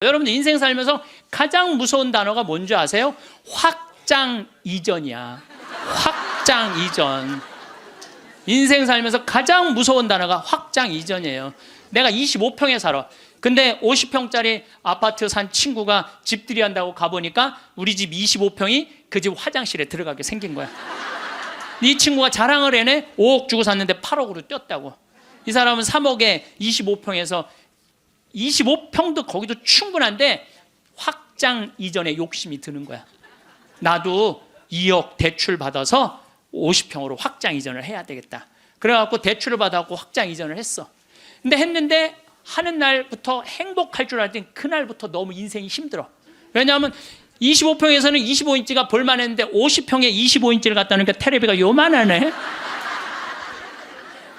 여러분들 인생 살면서 가장 무서운 단어가 뭔지 아세요? 확장 이전이야. 확장 이전. 인생 살면서 가장 무서운 단어가 확장 이전이에요. 내가 25평에 살아. 근데 50평짜리 아파트 산 친구가 집들이 한다고 가보니까 우리 집 25평이 그 집 화장실에 들어가게 생긴 거야. 이 친구가 자랑을 해내. 5억 주고 샀는데 8억으로 뛰었다고. 이 사람은 3억에 25평에서 25평도 거기도 충분한데 확장 이전에 욕심이 드는 거야. 나도 2억 대출 받아서 50평으로 확장 이전을 해야 되겠다. 그래갖고 대출을 받아갖고 확장 이전을 했어. 근데 했는데 하는 날부터 행복할 줄 알았더니 그날부터 너무 인생이 힘들어. 왜냐하면 25평에서는 25인치가 볼만했는데 50평에 25인치를 갖다 놓으니까 테레비가 요만하네.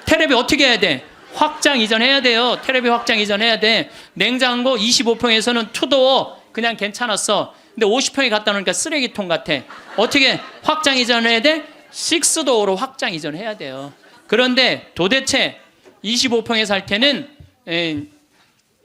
테레비 어떻게 해야 돼? 확장 이전해야 돼요. 테레비 확장 이전해야 돼. 냉장고 25평에서는 투도어 그냥 괜찮았어. 근데 50평에 갖다 놓으니까 쓰레기통 같아. 어떻게 확장 이전해야 돼? 식스도어로 확장 이전해야 돼요. 그런데 도대체 25평에 살 때는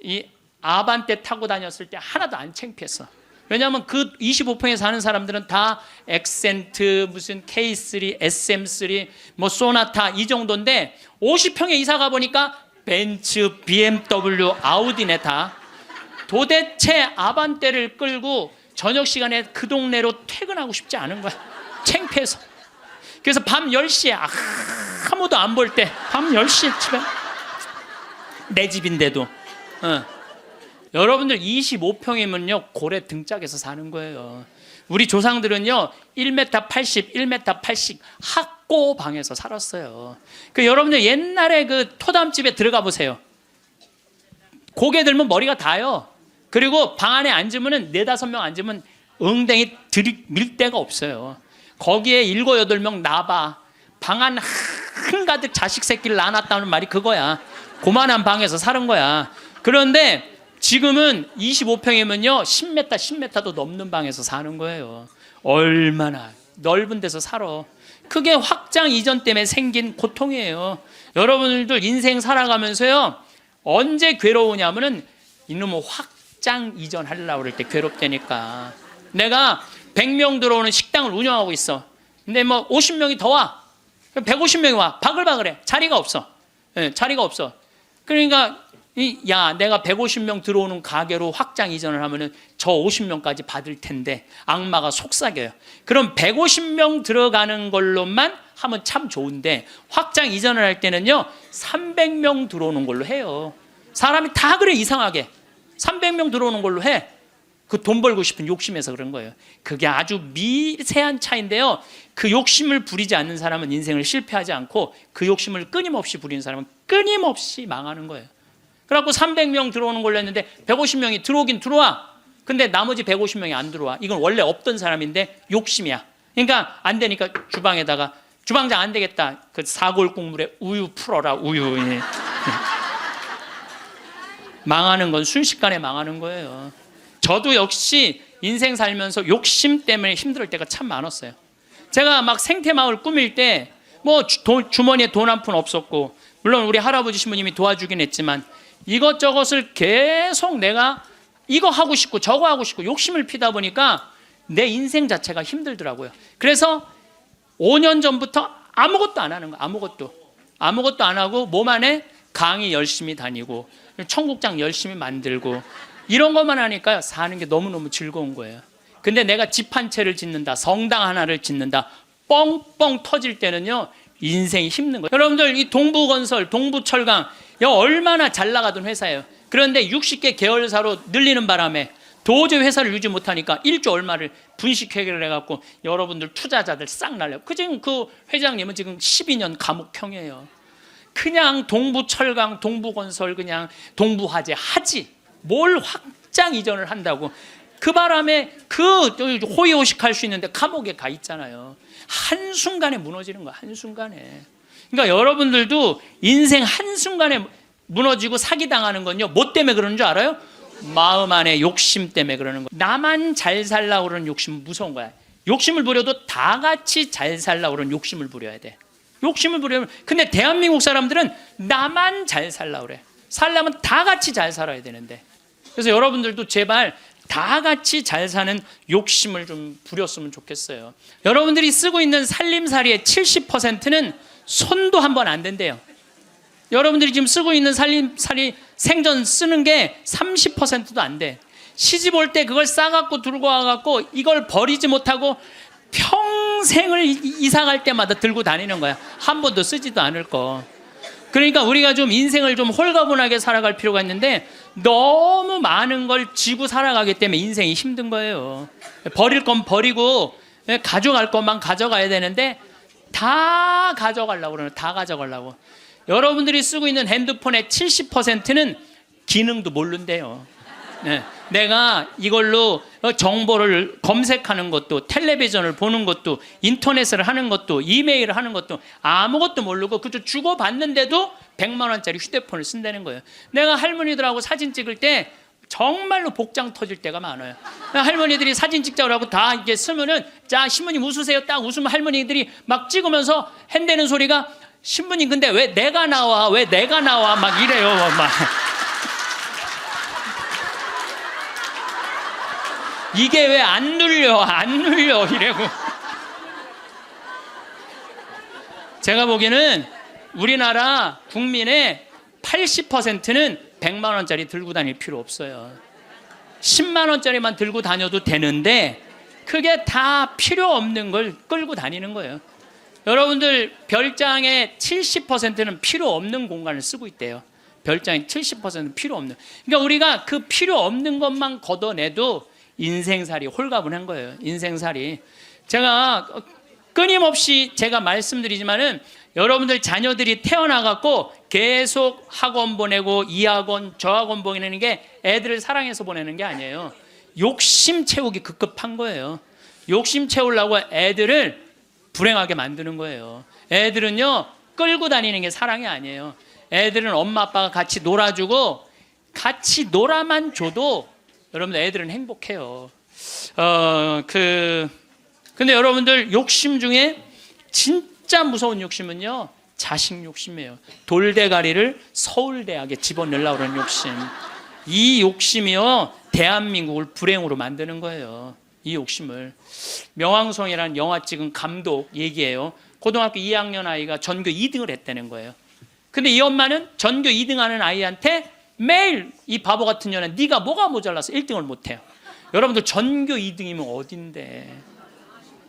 이 아반떼 타고 다녔을 때 하나도 안 창피했어. 왜냐하면 그 25평에 사는 사람들은 다 엑센트, 무슨 K3, SM3, 뭐 소나타 이 정도인데 50평에 이사 가보니까 벤츠, BMW, 아우디네 다. 도대체 아반떼를 끌고 저녁 시간에 그 동네로 퇴근하고 싶지 않은 거야. 창피해서. 그래서 밤 10시에 아무도 안 볼 때 밤 10시에 집에 내 집인데도 여러분들 25평이면요 고래 등짝에서 사는 거예요. 우리 조상들은요 1m 80, 1m 80 학고방에서 살았어요. 그 여러분들 옛날에 그 토담집에 들어가 보세요. 고개 들면 머리가 닿아요. 그리고 방 안에 앉으면 4-5명 앉으면 엉덩이 들이밀 데가 없어요. 거기에 7-8명 나봐. 방 안 한가득 자식 새끼를 낳아놨다는 말이 그거야. 고만한 방에서 사는 거야. 그런데 지금은 25평이면요 10m, 10m도 넘는 방에서 사는 거예요. 얼마나 넓은 데서 살아. 그게 확장 이전 때문에 생긴 고통이에요. 여러분들도 인생 살아가면서요 언제 괴로우냐면은 이놈의 확장 이전 하려고 그럴 때 괴롭다니까. 내가 100명 들어오는 식당을 운영하고 있어. 근데 뭐 50명이 더 와. 150명이 와. 바글바글해. 자리가 없어. 자리가 없어. 그러니까 야, 내가 150명 들어오는 가게로 확장 이전을 하면은 저 50명까지 받을 텐데 악마가 속삭여요. 그럼 150명 들어가는 걸로만 하면 참 좋은데 확장 이전을 할 때는요 300명 들어오는 걸로 해요. 사람이 다 그래. 이상하게 300명 들어오는 걸로 해. 그 돈 벌고 싶은 욕심에서 그런 거예요. 그게 아주 미세한 차이인데요 그 욕심을 부리지 않는 사람은 인생을 실패하지 않고 그 욕심을 끊임없이 부리는 사람은 끊임없이 망하는 거예요. 그래갖고 300명 들어오는 걸로 했는데 150명이 들어오긴 들어와. 근데 나머지 150명이 안 들어와. 이건 원래 없던 사람인데 욕심이야. 그러니까 안 되니까 주방에다가 주방장 안 되겠다. 그 사골 국물에 우유 풀어라. 우유. 망하는 건 순식간에 망하는 거예요. 저도 역시 인생 살면서 욕심 때문에 힘들 때가 참 많았어요. 제가 막 생태마을 꾸밀 때 뭐 주머니에 돈 한 푼 없었고 물론 우리 할아버지 신부님이 도와주긴 했지만 이것저것을 계속 내가 이거 하고 싶고 저거 하고 싶고 욕심을 피다 보니까 내 인생 자체가 힘들더라고요. 그래서 5년 전부터 아무것도 안 하는 거야. 아무것도 안 하고 몸 안에 강의 열심히 다니고 청국장 열심히 만들고 이런 것만 하니까 사는 게 너무너무 즐거운 거예요. 근데 내가 집 한 채를 짓는다, 성당 하나를 짓는다, 뻥뻥 터질 때는요 인생이 힘든 거예요. 여러분들 이 동부건설, 동부철강 얼마나 잘 나가던 회사예요. 그런데 60개 계열사로 늘리는 바람에 도저히 회사를 유지 못하니까 1조 얼마를 분식회계를 해갖고 여러분들 투자자들 싹 날려. 지금 그 회장님은 지금 12년 감옥형이에요. 그냥 동부철강, 동부건설 그냥 동부화재 하지 뭘 확장 이전을 한다고. 그 바람에 그 호의호식할 수 있는데 감옥에 가 있잖아요. 한순간에 무너지는 거야. 한순간에. 그러니까 여러분들도 인생 한순간에 무너지고 사기당하는 건요 뭐 때문에 그러는 줄 알아요? 마음 안에 욕심 때문에 그러는 거예요. 나만 잘 살라고 그러는 욕심은 무서운 거야. 욕심을 부려도 다 같이 잘 살라고 그러는 욕심을 부려야 돼. 욕심을 부려면. 근데 대한민국 사람들은 나만 잘 살라고 그래. 살려면 다 같이 잘 살아야 되는데 그래서 여러분들도 제발 다 같이 잘 사는 욕심을 좀 부렸으면 좋겠어요. 여러분들이 쓰고 있는 살림살이의 70%는 손도 한 번 안 댄대요. 여러분들이 지금 쓰고 있는 살림살이 생전 쓰는 게 30%도 안 돼. 시집 올 때 그걸 싸갖고 들고 와갖고 이걸 버리지 못하고 평생을 이사 갈 때마다 들고 다니는 거야. 한 번도 쓰지도 않을 거. 그러니까 우리가 좀 인생을 좀 홀가분하게 살아갈 필요가 있는데 너무 많은 걸 쥐고 살아가기 때문에 인생이 힘든 거예요. 버릴 건 버리고 가져갈 것만 가져가야 되는데 다 가져가려고 그러는, 다 가져가려고. 여러분들이 쓰고 있는 핸드폰의 70%는 기능도 모른대요. 네. 내가 이걸로 정보를 검색하는 것도, 텔레비전을 보는 것도, 인터넷을 하는 것도, 이메일을 하는 것도 아무것도 모르고 그저 주고받는데도 100만 원짜리 휴대폰을 쓴다는 거예요. 내가 할머니들하고 사진 찍을 때 정말로 복장 터질 때가 많아요. 할머니들이 사진 찍자고 하고 다 이게 쓰면은, 자 신부님 웃으세요, 딱 웃으면 할머니들이 막 찍으면서 핸대는 소리가, 신부님 근데 왜 내가 나와, 왜 내가 나와, 막 이래요. 막 이게 왜 안 눌려, 안 눌려 이래고. 제가 보기에는 우리나라 국민의 80%는 100만 원짜리 들고 다닐 필요 없어요. 10만 원짜리만 들고 다녀도 되는데 그게 다 필요 없는 걸 끌고 다니는 거예요. 여러분들 별장의 70%는 필요 없는 공간을 쓰고 있대요. 별장의 70%는 필요 없는. 그러니까 우리가 그 필요 없는 것만 걷어내도 인생살이 홀가분한 거예요. 인생살이. 제가 끊임없이 제가 말씀드리지만은 여러분들 자녀들이 태어나갖고 계속 학원 보내고 이 학원 저 학원 보내는 게 애들을 사랑해서 보내는 게 아니에요. 욕심 채우기 급급한 거예요. 욕심 채우려고 애들을 불행하게 만드는 거예요. 애들은요 끌고 다니는 게 사랑이 아니에요. 애들은 엄마 아빠가 같이 놀아주고 같이 놀아만 줘도 여러분들 애들은 행복해요. 근데 여러분들 욕심 중에 진짜 무서운 욕심은요 자식 욕심이에요. 돌대가리를 서울대학에 집어넣으려고 하는 욕심. 이 욕심이요 대한민국을 불행으로 만드는 거예요. 이 욕심을. 명왕성이라는 영화 찍은 감독 얘기예요. 고등학교 2학년 아이가 전교 2등을 했다는 거예요. 근데 이 엄마는 전교 2등 하는 아이한테 매일 이 바보 같은 년아 네가 뭐가 모자라서 1등을 못해요. 여러분들 전교 2등이면 어딘데.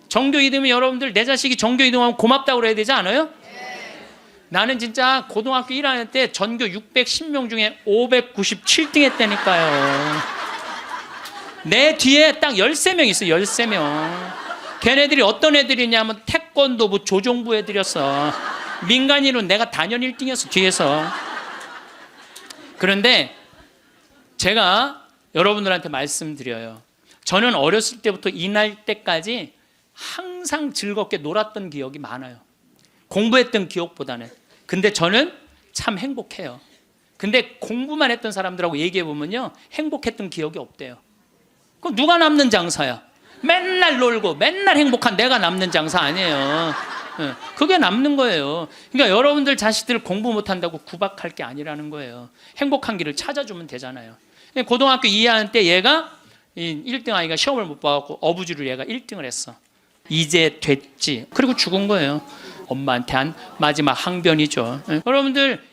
전교 2등이면 여러분들 내 자식이 전교 2등하면 고맙다고 그래야 되지 않아요? 나는 진짜 고등학교 1학년 때 전교 610명 중에 597등 했다니까요. 내 뒤에 딱 13명 있어요. 13명. 걔네들이 어떤 애들이냐면 태권도부 조종부 애들이었어. 민간인으로 내가 단연 1등이었어 뒤에서. 그런데 제가 여러분들한테 말씀드려요. 저는 어렸을 때부터 이날 때까지 항상 즐겁게 놀았던 기억이 많아요. 공부했던 기억보다는. 근데 저는 참 행복해요. 근데 공부만 했던 사람들하고 얘기해 보면요 행복했던 기억이 없대요. 그럼 누가 남는 장사야? 맨날 놀고 맨날 행복한 내가 남는 장사 아니에요. 그게 남는 거예요. 그러니까 여러분들 자식들 공부 못한다고 구박할 게 아니라는 거예요. 행복한 길을 찾아주면 되잖아요. 고등학교 2학년 때 얘가 1등 아이가 시험을 못 봐갖고 어부지로 얘가 1등을 했어. 이제 됐지. 그리고 죽은 거예요. 엄마한테 한 마지막 항변이죠. 여러분들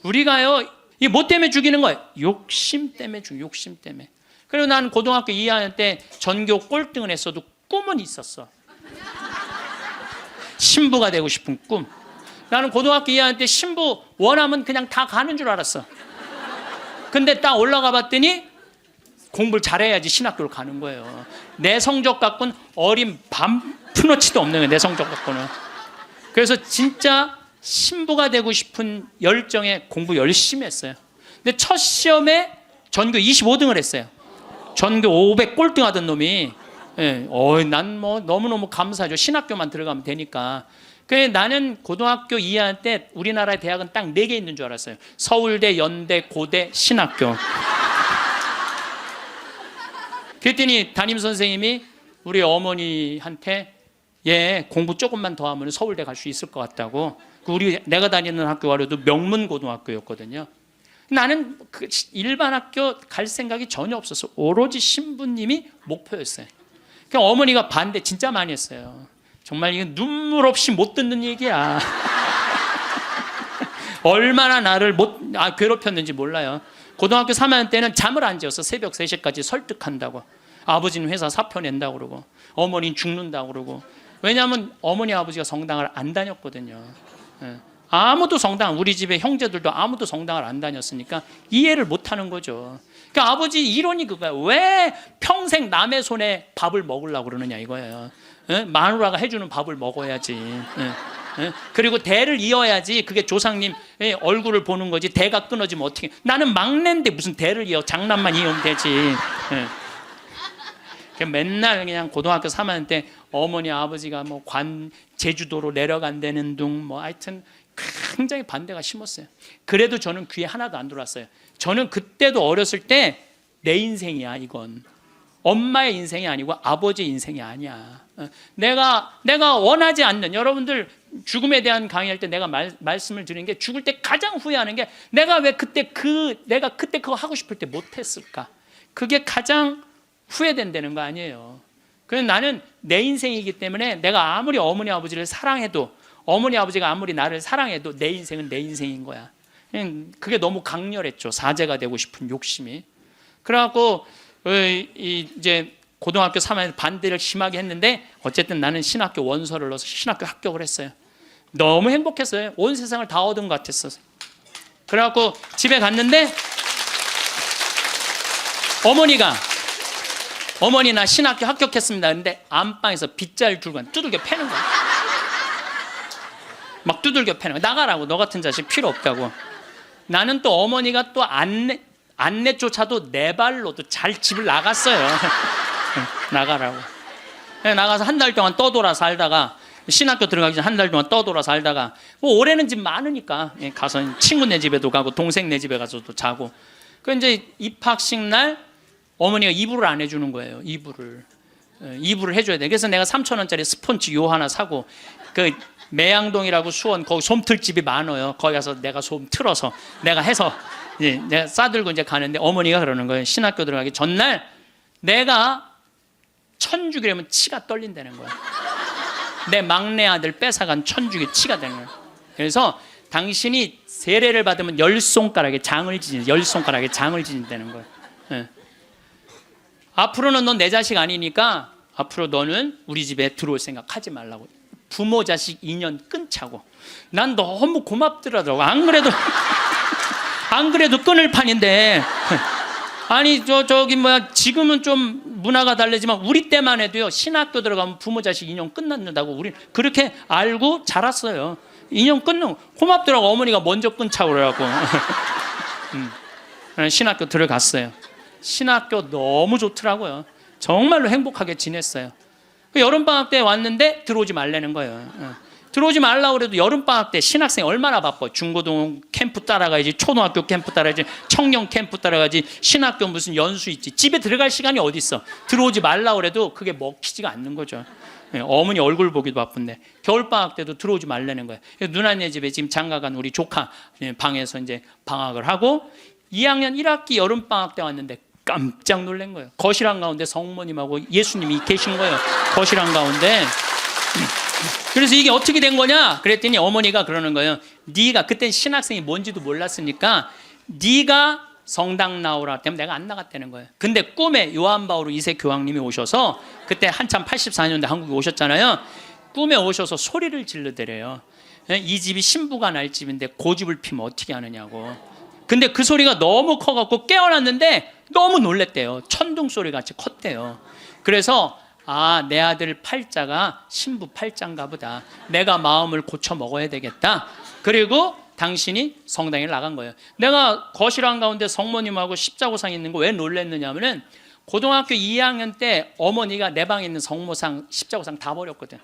우리가요 이 뭐 때문에 죽이는 거예요? 욕심 때문에 죽여. 욕심 때문에. 그리고 난 고등학교 2학년 때 전교 꼴등을 했어도 꿈은 있었어. 신부가 되고 싶은 꿈. 나는 고등학교 2학년 때 신부 원하면 그냥 다 가는 줄 알았어. 근데 딱 올라가 봤더니 공부를 잘해야지 신학교를 가는 거예요. 내 성적 갖고는 어린 푸너치도 없는 거예요. 내 성적 갖고는. 그래서 진짜 신부가 되고 싶은 열정에 공부 열심히 했어요. 근데 첫 시험에 전교 25등을 했어요. 전교 500 꼴등 하던 놈이. 난 뭐 너무너무 감사하죠. 신학교만 들어가면 되니까. 그래 나는 고등학교 2학년 때 우리나라의 대학은 딱 4개 있는 줄 알았어요. 서울대, 연대, 고대, 신학교. 그랬더니 담임선생님이 우리 어머니한테 얘 공부 조금만 더 하면 서울대 갈 수 있을 것 같다고. 내가 다니는 학교가 그래도 명문고등학교였거든요. 나는 그 일반 학교 갈 생각이 전혀 없었어. 오로지 신부님이 목표였어요. 그러니까 어머니가 반대 진짜 많이 했어요. 정말 이건 눈물 없이 못 듣는 얘기야. 얼마나 나를 괴롭혔는지 몰라요. 고등학교 3학년 때는 잠을 안 재웠어. 새벽 3시까지 설득한다고. 아버지는 회사 사표 낸다고 그러고 어머니는 죽는다고 그러고. 왜냐하면 어머니 아버지가 성당을 안 다녔거든요. 아무도 우리 집에 형제들도 아무도 성당을 안 다녔으니까 이해를 못 하는 거죠. 그러니까 아버지 이론이 그거야. 왜 평생 남의 손에 밥을 먹으려고 그러느냐 이거예요. 마누라가 해주는 밥을 먹어야지. 그리고 대를 이어야지. 그게 조상님 얼굴을 보는 거지. 대가 끊어지면 어떻게. 나는 막내인데 무슨 대를 이어. 장남만 이으면 되지. 맨날 그냥 고등학교 3학년 때 어머니 아버지가 뭐 제주도로 내려간다는 둥 뭐 하여튼 굉장히 반대가 심했어요. 그래도 저는 귀에 하나도 안 들어왔어요. 저는 그때도 어렸을 때 내 인생이야 이건. 엄마의 인생이 아니고 아버지의 인생이 아니야. 내가 원하지 않는, 여러분들 죽음에 대한 강의할 때 내가 말씀을 드리는 게, 죽을 때 가장 후회하는 게 내가 왜 내가 그때 그거 하고 싶을 때 못했을까. 그게 가장 후회된다는 거 아니에요. 그래서 나는 내 인생이기 때문에 내가 아무리 어머니 아버지를 사랑해도, 어머니 아버지가 아무리 나를 사랑해도 내 인생은 내 인생인 거야. 그게 너무 강렬했죠. 사제가 되고 싶은 욕심이. 그래갖고 이제 고등학교 3학년 반대를 심하게 했는데 어쨌든 나는 신학교 원서를 넣어서 신학교 합격을 했어요. 너무 행복했어요. 온 세상을 다 얻은 것 같았어요. 그래갖고 집에 갔는데 어머니 나 신학교 합격했습니다. 근데 안방에서 빗자루 들고 두들겨 패는 거야. 막 두들겨 패는 거야. 나가라고. 너 같은 자식 필요 없다고. 나는 또 어머니가 또 안내조차도 내 발로도 잘 집을 나갔어요. 나가라고. 나가서 한 달 동안 떠돌아 살다가, 신학교 들어가기 전에 한 달 동안 떠돌아 살다가, 뭐 올해는 집 많으니까 가서 친구네 집에도 가고 동생 네 집에 가서도 자고. 그 이제 입학식 날 어머니가 이불을 안 해주는 거예요. 이불을 해줘야 돼. 그래서 내가 3,000원짜리 스펀지 요 하나 사고, 그 매양동이라고 수원 거기 솜틀집이 많아요. 거기 가서 내가 솜 틀어서 내가 해서 내가 싸들고 이제 가는데 어머니가 그러는 거예요. 신학교 들어가기 전날 내가 천주기라면 치가 떨린다는 거야. 내 막내 아들 뺏어간 천주기 치가 되는 거야. 그래서 당신이 세례를 받으면 10손가락에 장을 지진다는 거야. 네. 앞으로는 넌 내 자식 아니니까 앞으로 너는 우리 집에 들어올 생각 하지 말라고. 부모 자식 인연 끊자고. 난 너무 고맙더라고. 안 그래도 끊을 판인데. 아니 지금은 좀 문화가 다르지만 우리 때만 해도요, 신학교 들어가면 부모 자식 인연 끝난다고 우리 그렇게 알고 자랐어요. 인연 끊는 고맙더라고. 어머니가 먼저 끊자고 그래갖고. 신학교 들어갔어요. 신학교 너무 좋더라고요. 정말로 행복하게 지냈어요. 여름방학 때 왔는데 들어오지 말라는 거예요. 들어오지 말라고 그래도 여름방학 때 신학생 얼마나 바빠. 중고등 캠프 따라가야지, 초등학교 캠프 따라가야지, 청년 캠프 따라가야지, 신학교 무슨 연수 있지. 집에 들어갈 시간이 어디 있어. 들어오지 말라고 그래도 그게 먹히지가 않는 거죠. 어머니 얼굴 보기도 바쁜데 겨울방학 때도 들어오지 말라는 거예요. 누나네 집에 지금 장가간 우리 조카 방에서 이제 방학을 하고 2학년 1학기 여름방학 때 왔는데 깜짝 놀란 거예요. 거실 한가운데 성모님하고 예수님이 계신 거예요. 거실 한가운데. 그래서 이게 어떻게 된 거냐 그랬더니 어머니가 그러는 거예요. 네가 그때 신학생이 뭔지도 몰랐으니까 네가 성당 나오라 때문에 내가 안 나갔다는 거예요. 근데 꿈에 요한 바오로 2세 교황님이 오셔서, 그때 한참 84년대 한국에 오셨잖아요. 꿈에 오셔서 소리를 질르더래요. 이 집이 신부가 날 집인데 고집을 피면 어떻게 하느냐고. 근데 그 소리가 너무 커갖고 깨어났는데 너무 놀랬대요. 천둥 소리 같이 컸대요. 그래서 내 아들 팔자가 신부 팔자인가 보다. 내가 마음을 고쳐 먹어야 되겠다. 그리고 당신이 성당에 나간 거예요. 내가 거실 한가운데 성모님하고 십자고상 있는 거 왜 놀랬느냐 하면은 고등학교 2학년 때 어머니가 내 방에 있는 성모상, 십자고상 다 버렸거든.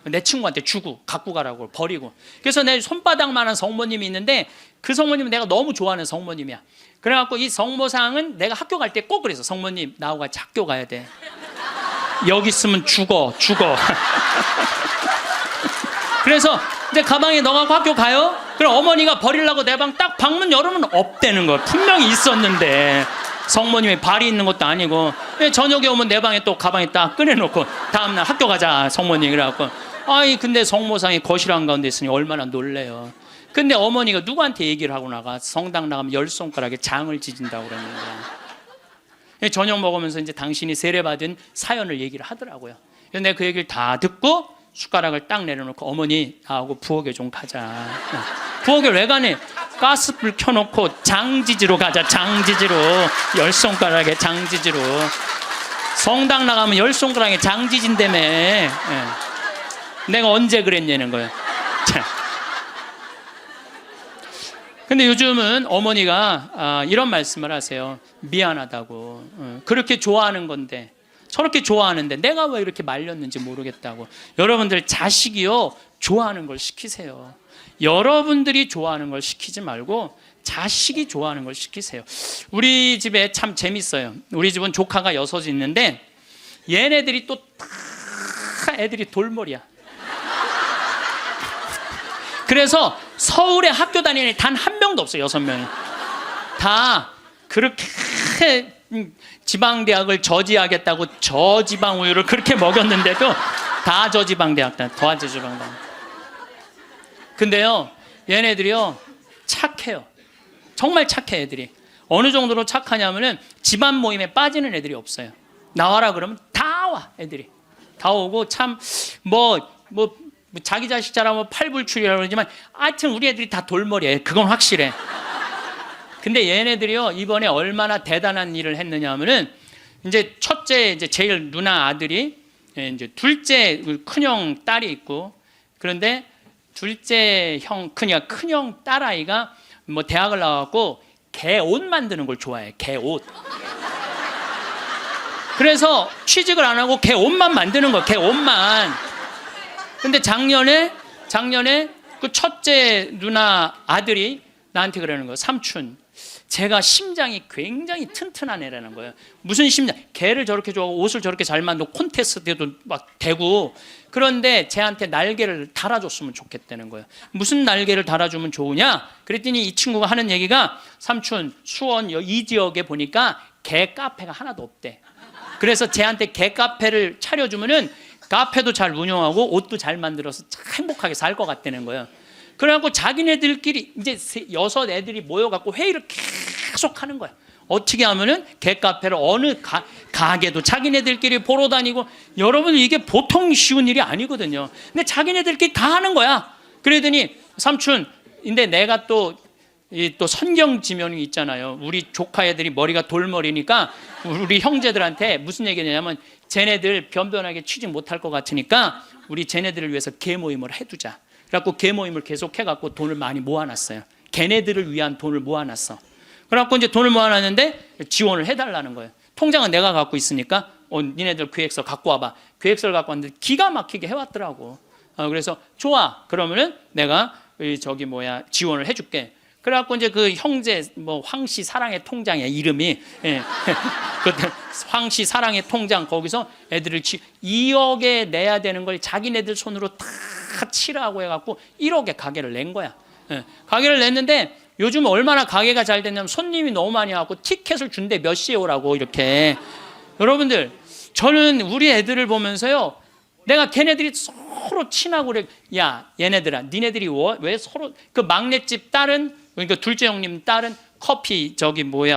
내 친구한테 주고 갖고 가라고 버리고. 그래서 내 손바닥만한 성모님이 있는데 그 성모님은 내가 너무 좋아하는 성모님이야. 그래갖고 이 성모상은 내가 학교 갈 때 꼭 그래서 성모님 나하고 같이 학교 가야 돼. 여기 있으면 죽어. 그래서 이제 가방에 넣어갖고 학교 가요. 그럼 어머니가 버리려고 내 방 딱 방문 열으면 없대는 거야. 분명히 있었는데 성모님이 발이 있는 것도 아니고 저녁에 오면 내 방에 또 가방에 딱 꺼내놓고 다음날 학교 가자 성모님 그래갖고 아이 근데 성모상이 거실 한가운데 있으니 얼마나 놀래요. 근데 어머니가 누구한테 얘기를 하고 나가 성당 나가면 10손가락에 장을 지진다고 그러는 거야. 저녁 먹으면서 이제 당신이 세례받은 사연을 얘기를 하더라고요. 근데 그 얘기를 다 듣고 숟가락을 딱 내려놓고 어머니 나하고 부엌에 좀 가자. 부엌에 왜 가니? 가스불 켜놓고 장지지로 가자. 장지지로 10손가락에 장지지로. 성당 나가면 10손가락에 장지진다며. 내가 언제 그랬냐는 거예요. 근데 요즘은 어머니가 이런 말씀을 하세요. 미안하다고. 그렇게 좋아하는 건데 저렇게 좋아하는데 내가 왜 이렇게 말렸는지 모르겠다고. 여러분들 자식이요 좋아하는 걸 시키세요. 여러분들이 좋아하는 걸 시키지 말고 자식이 좋아하는 걸 시키세요. 우리 집에 참 재밌어요. 우리 집은 조카가 6이 있는데 얘네들이 또 다 애들이 돌머리야. 그래서 서울에 학교 다니는 애 단 한 명도 없어요. 6명이 다 그렇게 지방대학을 저지하겠다고 저지방 우유를 그렇게 먹였는데도 다 저지방대학 더 저지방대학. 근데요 얘네들이요 착해요. 정말 착해. 애들이 어느 정도로 착하냐면은 집안 모임에 빠지는 애들이 없어요. 나와라 그러면 다 와. 애들이 다 오고 참 뭐 자기 자식 잘하면 팔불출이라고 그러지만 하여튼 우리 애들이 다 돌머리예요. 그건 확실해. 근데 얘네들이요 이번에 얼마나 대단한 일을 했느냐 하면은 이제 첫째 이제 제일 누나 아들이 이제 둘째 큰형 딸이 있고 그런데 둘째 형 큰형 딸아이가 뭐 대학을 나와갖고 개 옷 만드는 걸 좋아해. 개 옷. 그래서 취직을 안 하고 개 옷만 만드는 거야. 개 옷만. 근데 작년에 그 첫째 누나 아들이 나한테 그러는 거예요. 삼촌, 제가 심장이 굉장히 튼튼한 애라는 거예요. 무슨 심장? 개를 저렇게 좋아하고 옷을 저렇게 잘 만들고 콘테스트에도 막 되고 그런데 쟤한테 날개를 달아줬으면 좋겠다는 거예요. 무슨 날개를 달아주면 좋으냐? 그랬더니 이 친구가 하는 얘기가 삼촌 수원 이 지역에 보니까 개 카페가 하나도 없대. 그래서 쟤한테 개 카페를 차려주면은 카페도 잘 운영하고 옷도 잘 만들어서 참 행복하게 살 것 같다는 거예요. 그래갖고 자기네들끼리 이제 6 애들이 모여갖고 회의를 계속 하는 거야. 어떻게 하면은 개카페를 어느 가게도 자기네들끼리 보러 다니고 여러분 이게 보통 쉬운 일이 아니거든요. 근데 자기네들끼리 다 하는 거야. 그러더니 삼촌, 근데 내가 또 선경 지명이 있잖아요. 우리 조카 애들이 머리가 돌머리니까 우리 형제들한테 무슨 얘기냐면 쟤네들 변변하게 취직 못할 것 같으니까 우리 쟤네들을 위해서 개 모임을 해두자. 그래갖고 개 모임을 계속 해갖고 돈을 많이 모아놨어요. 걔네들을 위한 돈을 모아놨어. 그래갖고 이제 돈을 모아놨는데 지원을 해달라는 거예요. 통장은 내가 갖고 있으니까 니네들 계획서 갖고 와봐. 계획서를 갖고 왔는데 기가 막히게 해왔더라고. 그래서 좋아. 그러면은 내가 지원을 해줄게. 그래갖고 이제 그 형제 황씨 사랑의 통장이야 이름이. 예. 황씨 사랑의 통장 거기서 애들을 2억에 내야 되는 걸 자기네들 손으로 다 치라고 해갖고 1억에 가게를 낸 거야. 예. 가게를 냈는데 요즘 얼마나 가게가 잘 됐냐면 손님이 너무 많이 와갖고 티켓을 준대. 몇 시에 오라고 이렇게. 여러분들 저는 우리 애들을 보면서요 내가 걔네들이 서로 친하고 그래. 야 얘네들아 니네들이 왜 서로 그 막내집 딸은 그러니까 둘째 형님 딸은 커피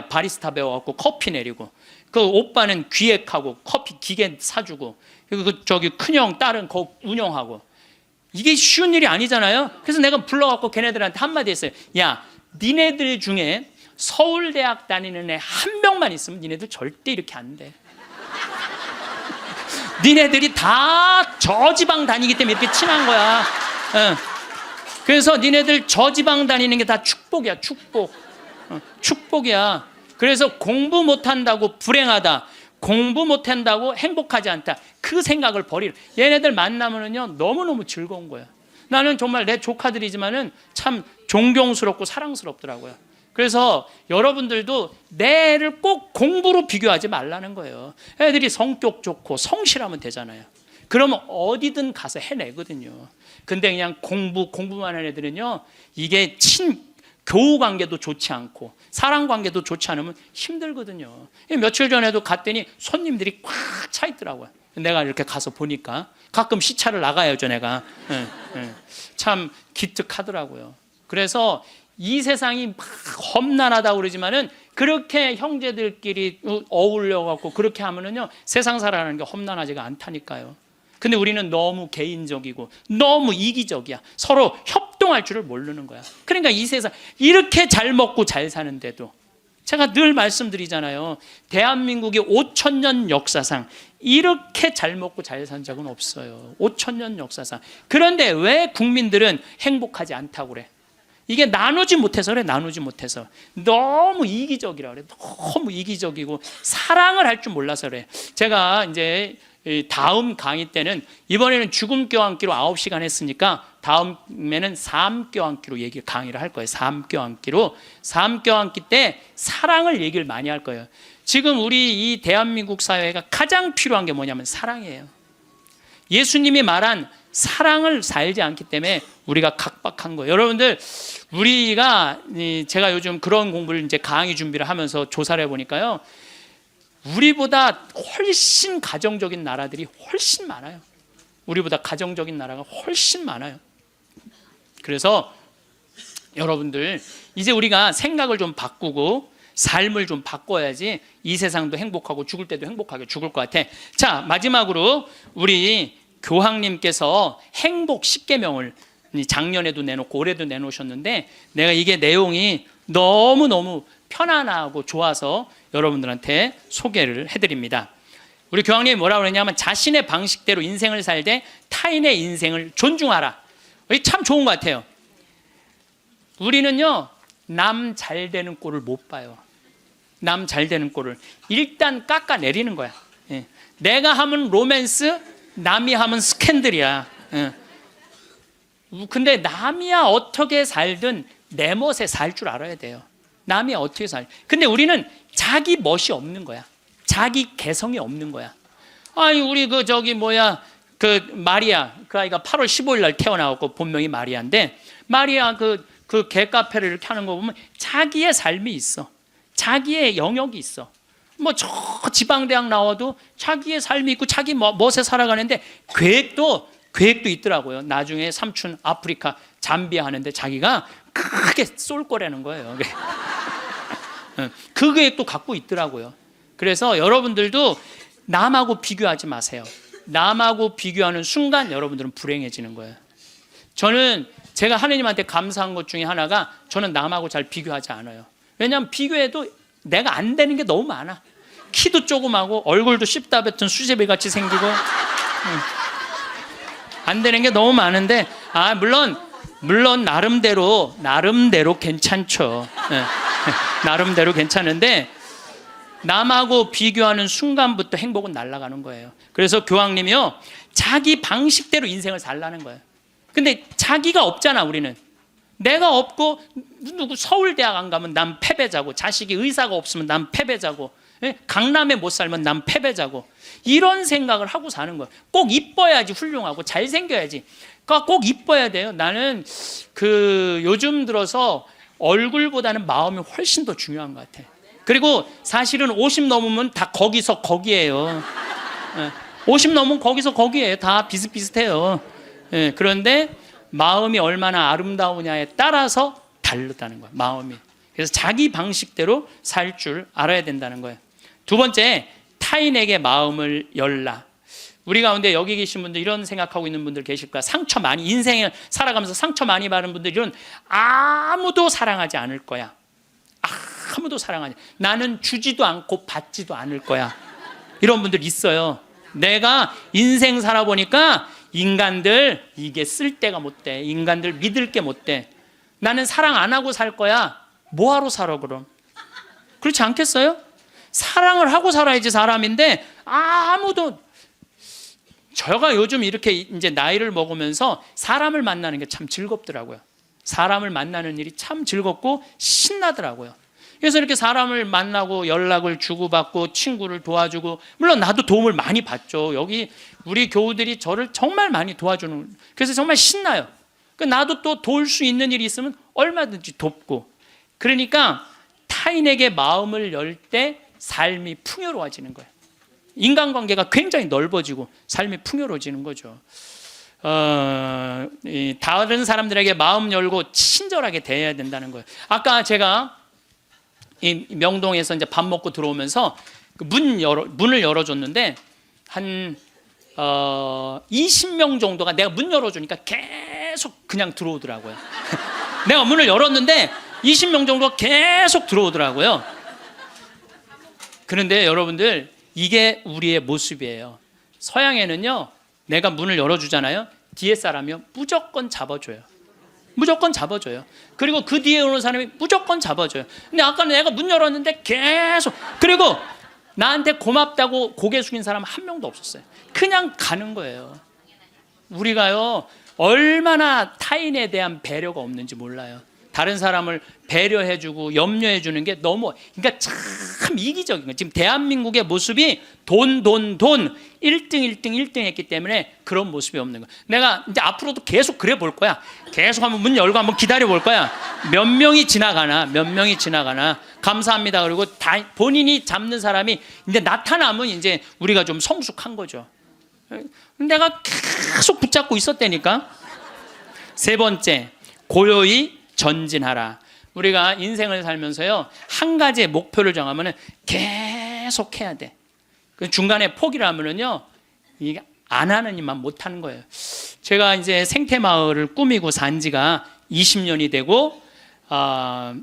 바리스타 배워갖고 커피 내리고 그 오빠는 기획하고 커피 기계 사주고 그리고 큰형 딸은 거 운영하고 이게 쉬운 일이 아니잖아요. 그래서 내가 불러갖고 걔네들한테 한마디 했어요. 야 니네들 중에 서울대학 다니는 애 한 명만 있으면 니네들 절대 이렇게 안 돼. 니네들이 다 저지방 다니기 때문에 이렇게 친한 거야. 그래서 니네들 저지방 다니는 게 다 축복이야. 축복이야. 그래서 공부 못한다고 불행하다, 공부 못한다고 행복하지 않다, 그 생각을 버리라. 얘네들 만나면은요 너무너무 즐거운 거야. 나는 정말 내 조카들이지만은 참 존경스럽고 사랑스럽더라고요. 그래서 여러분들도 내 애를 꼭 공부로 비교하지 말라는 거예요. 애들이 성격 좋고 성실하면 되잖아요. 그러면 어디든 가서 해내거든요. 근데 그냥 공부만 하는 애들은요, 이게 교우 관계도 좋지 않고 사랑 관계도 좋지 않으면 힘들거든요. 며칠 전에도 갔더니 손님들이 꽉 차 있더라고요. 내가 이렇게 가서 보니까 가끔 시차를 나가야죠, 내가. 참 기특하더라고요. 그래서 이 세상이 막 험난하다고 그러지만은 그렇게 형제들끼리 어울려갖고 그렇게 하면은요, 세상 살아가는 게 험난하지가 않다니까요. 근데 우리는 너무 개인적이고 너무 이기적이야. 서로 협동할 줄을 모르는 거야. 그러니까 이 세상 이렇게 잘 먹고 잘 사는데도, 제가 늘 말씀드리잖아요. 대한민국의 5,000년 역사상 이렇게 잘 먹고 잘 산 적은 없어요. 5,000년 역사상. 그런데 왜 국민들은 행복하지 않다고 그래? 이게 나누지 못해서 그래. 나누지 못해서. 너무 이기적이라 그래. 너무 이기적이고 사랑을 할 줄 몰라서 그래. 제가 이제 다음 강의 때는, 이번에는 죽음 껴안기로 9시간 했으니까 다음에는 삶 껴안기로 강의를 할 거예요. 삶 껴안기로. 삶 껴안기 때 사랑을 얘기를 많이 할 거예요. 지금 우리 이 대한민국 사회가 가장 필요한 게 뭐냐면 사랑이에요. 예수님이 말한 사랑을 살지 않기 때문에 우리가 각박한 거예요. 여러분들, 제가 요즘 그런 공부를 이제 강의 준비를 하면서 조사를 해보니까요, 우리보다 훨씬 가정적인 나라들이 훨씬 많아요. 우리보다 가정적인 나라가 훨씬 많아요. 그래서 여러분들, 이제 우리가 생각을 좀 바꾸고 삶을 좀 바꿔야지 이 세상도 행복하고 죽을 때도 행복하게 죽을 것 같아. 자, 마지막으로 우리 교황님께서 행복 10계명을 작년에도 내놓고 올해도 내놓으셨는데, 내가 이게 내용이 너무너무 편안하고 좋아서 여러분들한테 소개를 해드립니다. 우리 교황님이 뭐라고 그러냐면, 자신의 방식대로 인생을 살되 타인의 인생을 존중하라. 이게 참 좋은 것 같아요. 우리는요, 남 잘 되는 꼴을 못 봐요. 남 잘 되는 꼴을 일단 깎아내리는 거야. 내가 하면 로맨스, 남이 하면 스캔들이야. 근데 남이야 어떻게 살든 내 멋에 살 줄 알아야 돼요. 남이 어떻게 근데 우리는 자기 멋이 없는 거야. 자기 개성이 없는 거야. 아니, 우리 마리아, 그 아이가 8월 15일 날 태어나고 본명이 마리아인데, 마리아 그 개카페를 이렇게 하는 거 보면 자기의 삶이 있어. 자기의 영역이 있어. 저 지방대학 나와도 자기의 삶이 있고 자기 멋에 살아가는데, 계획도 있더라고요. 나중에 삼촌 아프리카 잠비아 하는데 자기가 크게 쏠 거라는 거예요. 그 계획도 갖고 있더라고요. 그래서 여러분들도 남하고 비교하지 마세요. 남하고 비교하는 순간 여러분들은 불행해지는 거예요. 제가 하느님한테 감사한 것 중에 하나가, 저는 남하고 잘 비교하지 않아요. 왜냐하면 비교해도 내가 안 되는 게 너무 많아. 키도 조그마고 얼굴도 씹다 뱉은 수제비 같이 생기고 안 되는 게 너무 많은데, 물론 나름대로 괜찮죠. 나름대로 괜찮은데, 남하고 비교하는 순간부터 행복은 날아가는 거예요. 그래서 교황님이요, 자기 방식대로 인생을 살라는 거예요. 근데 자기가 없잖아. 우리는 내가 없고, 누구 서울대학 안 가면 난 패배자고, 자식이 의사가 없으면 난 패배자고, 강남에 못 살면 난 패배자고, 이런 생각을 하고 사는 거예요. 꼭 이뻐야지 훌륭하고 잘생겨야지. 그러니까 꼭 이뻐야 돼요. 나는 요즘 들어서 얼굴보다는 마음이 훨씬 더 중요한 것 같아. 그리고 사실은 50 넘으면 다 거기에요. 50 넘으면 거기서 거기에요. 다 비슷비슷해요. 그런데 마음이 얼마나 아름다우냐에 따라서 다르다는 거예요. 마음이. 그래서 자기 방식대로 살 줄 알아야 된다는 거예요. 두 번째, 타인에게 마음을 열라. 우리 가운데 여기 계신 분들, 이런 생각하고 있는 분들 계실 거야. 인생을 살아가면서 상처 많이 받은 분들은 아무도 사랑하지 않을 거야. 아무도 사랑하지. 나는 주지도 않고 받지도 않을 거야. 이런 분들 있어요. 내가 인생 살아보니까 인간들 이게 쓸데가 못 돼. 인간들 믿을 게 못 돼. 나는 사랑 안 하고 살 거야. 뭐하러 살아 그럼? 그렇지 않겠어요? 사랑을 하고 살아야지 사람인데, 제가 요즘 이렇게 이제 나이를 먹으면서 사람을 만나는 게 참 즐겁더라고요. 사람을 만나는 일이 참 즐겁고 신나더라고요. 그래서 이렇게 사람을 만나고 연락을 주고받고 친구를 도와주고, 물론 나도 도움을 많이 받죠. 여기 우리 교우들이 저를 정말 많이 도와주는, 그래서 정말 신나요. 나도 또 도울 수 있는 일이 있으면 얼마든지 돕고. 그러니까 타인에게 마음을 열 때 삶이 풍요로워지는 거예요. 인간관계가 굉장히 넓어지고 삶이 풍요로워지는 거죠. 다른 사람들에게 마음 열고 친절하게 대해야 된다는 거예요. 아까 제가 이 명동에서 이제 밥 먹고 들어오면서 문을 열어줬는데 한 20명 정도가 내가 문 열어주니까 계속 그냥 들어오더라고요. 내가 문을 열었는데 20명 정도가 계속 들어오더라고요. 그런데 여러분들, 이게 우리의 모습이에요. 서양에는요, 내가 문을 열어주잖아요. 뒤에 사람이 무조건 잡아줘요. 무조건 잡아줘요. 그리고 그 뒤에 오는 사람이 무조건 잡아줘요. 근데 아까 내가 문 열었는데 계속, 그리고 나한테 고맙다고 고개 숙인 사람 한 명도 없었어요. 그냥 가는 거예요. 우리가요, 얼마나 타인에 대한 배려가 없는지 몰라요. 다른 사람을 배려해주고 염려해주는 게 너무, 그러니까 참 이기적인 거예요. 지금 대한민국의 모습이 돈 1등 했기 때문에 그런 모습이 없는 거예요. 내가 이제 앞으로도 계속 그래 볼 거야. 계속 한번 문 열고 한번 기다려 볼 거야. 몇 명이 지나가나 감사합니다. 그리고 다 본인이 잡는 사람이 이제 나타나면 이제 우리가 좀 성숙한 거죠. 내가 계속 붙잡고 있었다니까. 세 번째, 고요히 전진하라. 우리가 인생을 살면서요, 한 가지의 목표를 정하면 계속 해야 돼. 중간에 포기를 하면은요, 이게 안 하는 일만 못 하는 거예요. 제가 이제 생태마을을 꾸미고 산 지가 20년이 되고,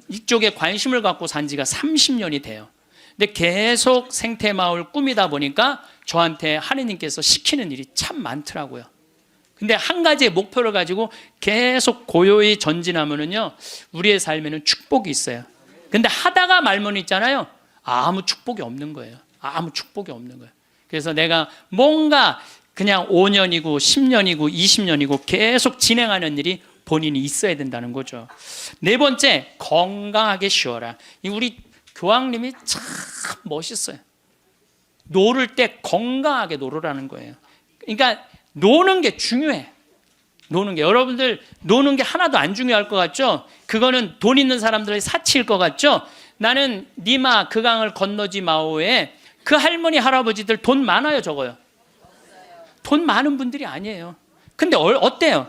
이쪽에 관심을 갖고 산 지가 30년이 돼요. 근데 계속 생태마을 꾸미다 보니까 저한테 하느님께서 시키는 일이 참 많더라고요. 근데 한 가지의 목표를 가지고 계속 고요히 전진하면은요, 우리의 삶에는 축복이 있어요. 근데 하다가 말면 있잖아요, 아무 축복이 없는 거예요. 아무 축복이 없는 거예요. 그래서 내가 뭔가 그냥 5년이고 10년이고 20년이고 계속 진행하는 일이 본인이 있어야 된다는 거죠. 네 번째, 건강하게 쉬어라. 우리 교황님이 참 멋있어요. 노를 때 건강하게 노르라는 거예요. 그러니까 노는 게 중요해. 노는 게, 여러분들 노는 게 하나도 안 중요할 것 같죠? 그거는 돈 있는 사람들의 사치일 것 같죠? 나는 니마 그 강을 건너지 마오에 그 할머니 할아버지들 돈 많아요, 적어요? 돈 많은 분들이 아니에요. 근데 어때요?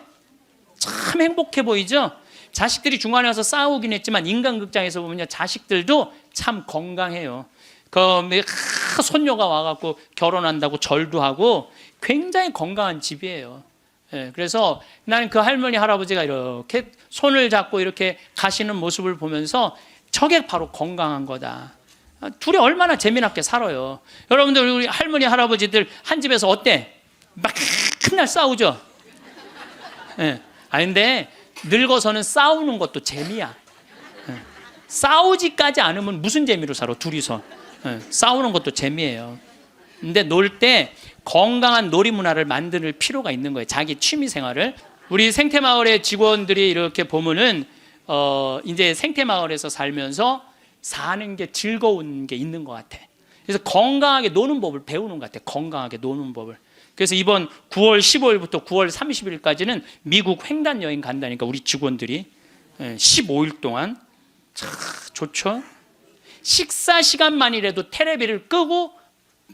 참 행복해 보이죠? 자식들이 중간에 와서 싸우긴 했지만 인간극장에서 보면 자식들도 참 건강해요. 손녀가 와갖고 결혼한다고 절도 하고 굉장히 건강한 집이에요. 그래서 나는 그 할머니 할아버지가 이렇게 손을 잡고 이렇게 가시는 모습을 보면서 저게 바로 건강한 거다. 둘이 얼마나 재미나게 살아요. 여러분들, 우리 할머니 할아버지들 한 집에서 어때? 막 맨날 싸우죠. 근데 늙어서는 싸우는 것도 재미야. 싸우지까지 않으면 무슨 재미로 살아, 둘이서. 싸우는 것도 재미예요. 근데 놀 때 건강한 놀이 문화를 만들 필요가 있는 거예요. 자기 취미 생활을. 우리 생태마을의 직원들이 이렇게 보면은 이제 생태마을에서 살면서 사는 게 즐거운 게 있는 것 같아. 그래서 건강하게 노는 법을 배우는 것 같아. 건강하게 노는 법을. 그래서 이번 9월 15일부터 9월 30일까지는 미국 횡단 여행 간다니까, 우리 직원들이 15일 동안. 참 좋죠. 식사 시간만이라도 텔레비를 끄고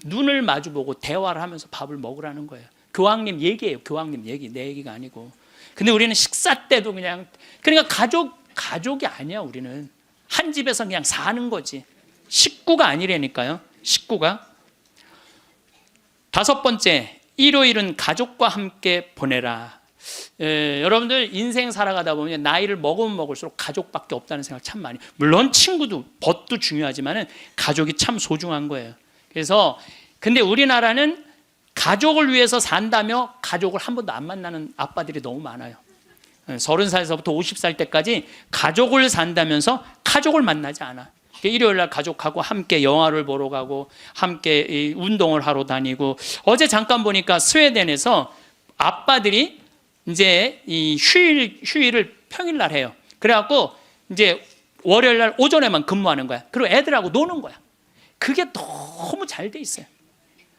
눈을 마주보고 대화를 하면서 밥을 먹으라는 거예요. 교황님 얘기예요. 교황님 얘기, 내 얘기가 아니고. 근데 우리는 식사 때도 그냥, 그러니까 가족이 아니야. 우리는 한 집에서 그냥 사는 거지. 식구가 아니라니까요. 식구가. 다섯 번째, 일요일은 가족과 함께 보내라. 여러분들 인생 살아가다 보면 나이를 먹으면 먹을수록 가족밖에 없다는 생각 참 많이. 물론 친구도, 벗도 중요하지만은 가족이 참 소중한 거예요. 그래서 근데 우리나라는 가족을 위해서 산다며 가족을 한 번도 안 만나는 아빠들이 너무 많아요. 30살에서부터 50살 때까지 가족을 산다면서 가족을 만나지 않아. 일요일 날 가족하고 함께 영화를 보러 가고 함께 운동을 하러 다니고. 어제 잠깐 보니까 스웨덴에서 아빠들이 이제 이 휴일을 평일날 해요. 그래갖고 이제 월요일 날 오전에만 근무하는 거야. 그리고 애들하고 노는 거야. 그게 너무 잘 돼 있어요.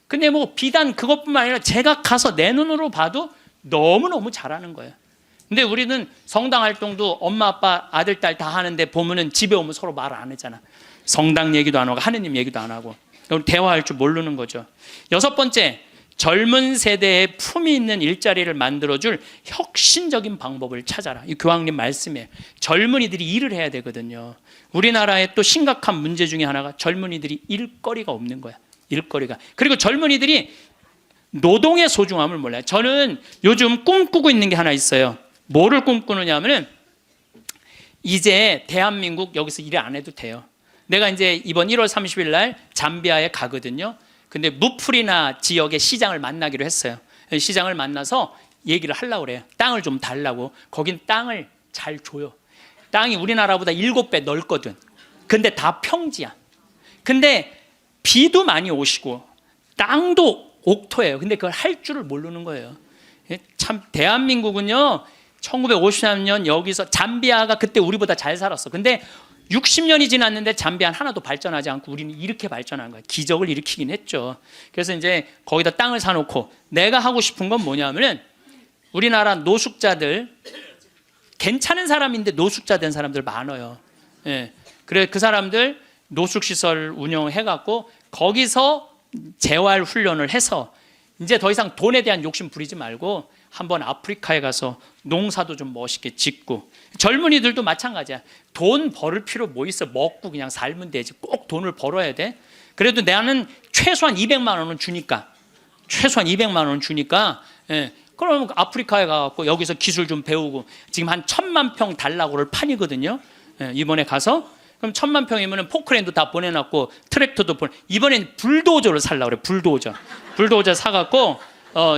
근데 뭐 비단 그것뿐만 아니라 제가 가서 내 눈으로 봐도 너무너무 잘하는 거예요. 근데 우리는 성당 활동도 엄마 아빠 아들 딸 다 하는데 보면은 집에 오면 서로 말 안 하잖아. 성당 얘기도 안 하고 하느님 얘기도 안 하고 대화할 줄 모르는 거죠. 6번째, 젊은 세대에 품위 있는 일자리를 만들어줄 혁신적인 방법을 찾아라. 이 교황님 말씀이에요. 젊은이들이 일을 해야 되거든요. 우리나라의 또 심각한 문제 중에 하나가 젊은이들이 일거리가 없는 거야. 일거리가. 그리고 젊은이들이 노동의 소중함을 몰라요. 저는 요즘 꿈꾸고 있는 게 하나 있어요. 뭐를 꿈꾸느냐 하면은 이제 대한민국 여기서 일 안 해도 돼요. 내가 이제 이번 1월 30일 날 잠비아에 가거든요. 근데 무프리나 지역의 시장을 만나기로 했어요. 시장을 만나서 얘기를 하려고 그래요. 땅을 좀 달라고. 거긴 땅을 잘 줘요. 땅이 우리나라보다 7배 넓거든. 근데 다 평지야. 근데 비도 많이 오시고 땅도 옥토예요. 근데 그걸 할 줄을 모르는 거예요. 참 대한민국은요 1953년 여기서 잠비아가 그때 우리보다 잘 살았어. 근데 60년이 지났는데 잠비아는 하나도 발전하지 않고 우리는 이렇게 발전한 거야. 기적을 일으키긴 했죠. 그래서 이제 거기다 땅을 사놓고 내가 하고 싶은 건 뭐냐면은 우리나라 노숙자들 괜찮은 사람인데 노숙자 된 사람들 많아요. 예. 그래 그 사람들 노숙시설 운영해갖고 거기서 재활 훈련을 해서 이제 더 이상 돈에 대한 욕심 부리지 말고 한번 아프리카에 가서 농사도 좀 멋있게 짓고 젊은이들도 마찬가지야. 돈 벌을 필요 뭐 있어. 먹고 그냥 살면 되지. 꼭 돈을 벌어야 돼. 그래도 나는 최소한 200만 원은 주니까 최소한 200만 원은 주니까 예. 그럼 아프리카에 가서 여기서 기술 좀 배우고 지금 한 1000만 평 달라고를 판이거든요. 예. 이번에 가서 그럼 1000만 평이면 포크레인도 다 보내놨고 트랙터도 이번엔 불도저를 살라고 그래. 불도저 사갖고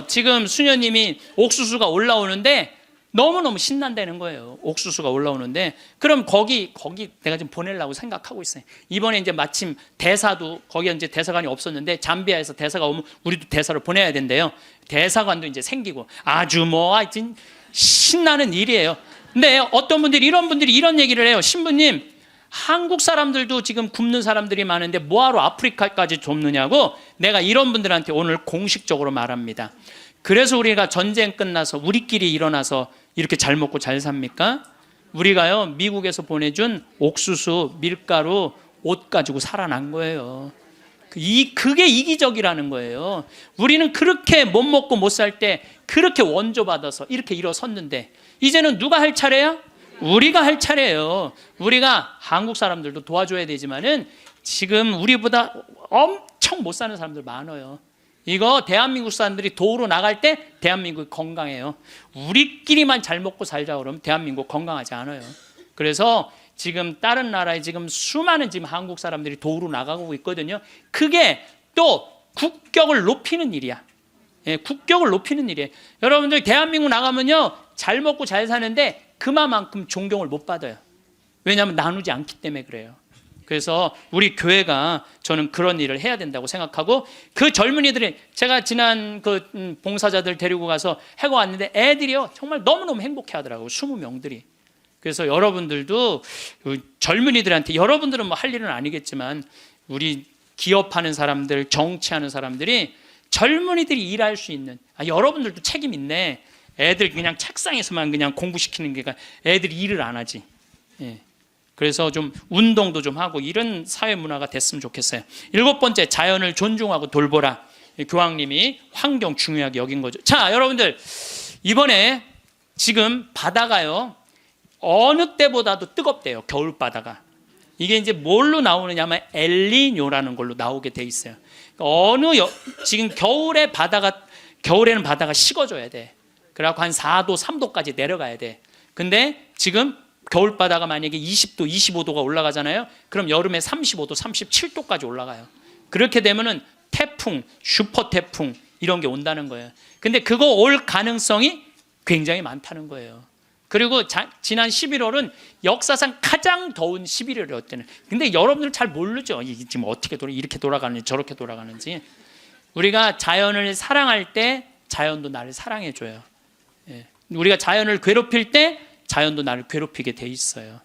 지금 수녀님이 옥수수가 올라오는데 너무너무 신난다는 거예요. 옥수수가 올라오는데 그럼 거기 내가 좀 보내려고 생각하고 있어요. 이번에 이제 마침 대사도 거기 이제 대사관이 없었는데 잠비아에서 대사가 오면 우리도 대사를 보내야 된대요. 대사관도 이제 생기고 아주 뭐 하여튼 신나는 일이에요. 근데 어떤 분들이 이런 얘기를 해요. 신부님 한국 사람들도 지금 굶는 사람들이 많은데 뭐하러 아프리카까지 돕느냐고 내가 이런 분들한테 오늘 공식적으로 말합니다. 그래서 우리가 전쟁 끝나서 우리끼리 일어나서 이렇게 잘 먹고 잘 삽니까? 우리가요 미국에서 보내준 옥수수, 밀가루, 옷 가지고 살아난 거예요. 그게 이기적이라는 거예요. 우리는 그렇게 못 먹고 못 살 때 그렇게 원조받아서 이렇게 일어섰는데 이제는 누가 할 차례야? 우리가 할 차례예요. 우리가 한국 사람들도 도와줘야 되지만은 지금 우리보다 엄청 못 사는 사람들 많아요. 이거 대한민국 사람들이 도로 나갈 때 대한민국이 건강해요. 우리끼리만 잘 먹고 살자 그러면 대한민국 건강하지 않아요. 그래서 지금 다른 나라에 지금 수많은 지금 한국 사람들이 도로 나가고 있거든요. 그게 또 국격을 높이는 일이야. 예, 국격을 높이는 일이에요. 여러분들 대한민국 나가면요 잘 먹고 잘 사는데 그만큼 존경을 못 받아요. 왜냐하면 나누지 않기 때문에 그래요. 그래서 우리 교회가 저는 그런 일을 해야 된다고 생각하고 그 젊은이들이 제가 지난 그 봉사자들 데리고 가서 해고 왔는데 애들이요 정말 너무너무 행복해 하더라고요. 20명들이. 그래서 여러분들도 젊은이들한테 여러분들은 뭐 할 일은 아니겠지만 우리 기업하는 사람들 정치하는 사람들이 젊은이들이 일할 수 있는 여러분들도 책임 있네. 애들 그냥 책상에서만 그냥 공부시키는 게 애들이 일을 안 하지. 예. 그래서 좀 운동도 좀 하고 이런 사회 문화가 됐으면 좋겠어요. 7번째, 자연을 존중하고 돌보라. 교황님이 환경 중요하게 여긴 거죠. 자, 여러분들 이번에 지금 바다가요 어느 때보다도 뜨겁대요. 겨울 바다가. 이게 이제 뭘로 나오느냐면 엘니뇨라는 걸로 나오게 돼 있어요. 지금 겨울에는 바다가 식어져야 돼. 그래갖고 한 4도, 3도까지 내려가야 돼. 근데 지금 겨울바다가 만약에 20도, 25도가 올라가잖아요. 그럼 여름에 35도, 37도까지 올라가요. 그렇게 되면은 태풍, 슈퍼 태풍 이런 게 온다는 거예요. 근데 그거 올 가능성이 굉장히 많다는 거예요. 그리고 지난 11월은 역사상 가장 더운 11월이었대요. 근데 여러분들 잘 모르죠. 이게 지금 어떻게 이렇게 돌아가는지 저렇게 돌아가는지. 우리가 자연을 사랑할 때 자연도 나를 사랑해줘요. 우리가 자연을 괴롭힐 때 자연도 나를 괴롭히게 돼 있어요.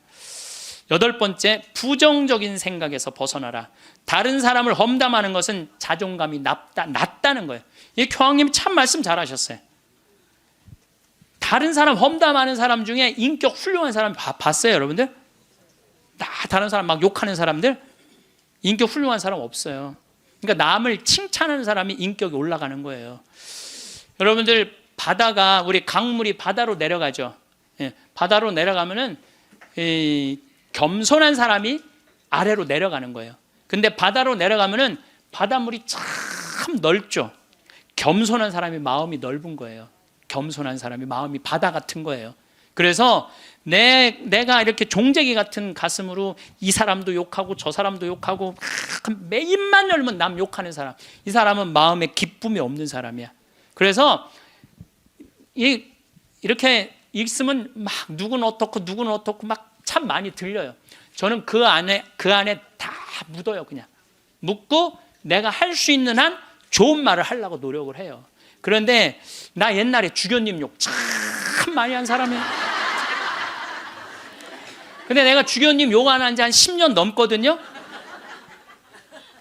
8번째, 부정적인 생각에서 벗어나라. 다른 사람을 험담하는 것은 자존감이 낮다는 거예요. 이 교황님이 참 말씀 잘하셨어요. 다른 사람 험담하는 사람 중에 인격 훌륭한 사람 봤어요, 여러분들? 다른 사람 막 욕하는 사람들 인격 훌륭한 사람 없어요. 그러니까 남을 칭찬하는 사람이 인격이 올라가는 거예요. 여러분들, 바다가, 우리 강물이 바다로 내려가죠. 예, 바다로 내려가면은 겸손한 사람이 아래로 내려가는 거예요. 근데 바다로 내려가면은 바닷물이 참 넓죠. 겸손한 사람이 마음이 넓은 거예요. 겸손한 사람이 마음이 바다 같은 거예요. 그래서 내가 이렇게 종재기 같은 가슴으로 이 사람도 욕하고 저 사람도 욕하고 입만 열면 남 욕하는 사람, 이 사람은 마음에 기쁨이 없는 사람이야. 그래서 이렇게 있으면 막 누구는 어떻고 막 참 많이 들려요. 저는 그 안에 다 묻어요. 그냥 묻고 내가 할 수 있는 한 좋은 말을 하려고 노력을 해요. 그런데 나 옛날에 주교님 욕 참 많이 한 사람이야. 근데 내가 주교님 욕 안 한 지 한 10년 넘거든요.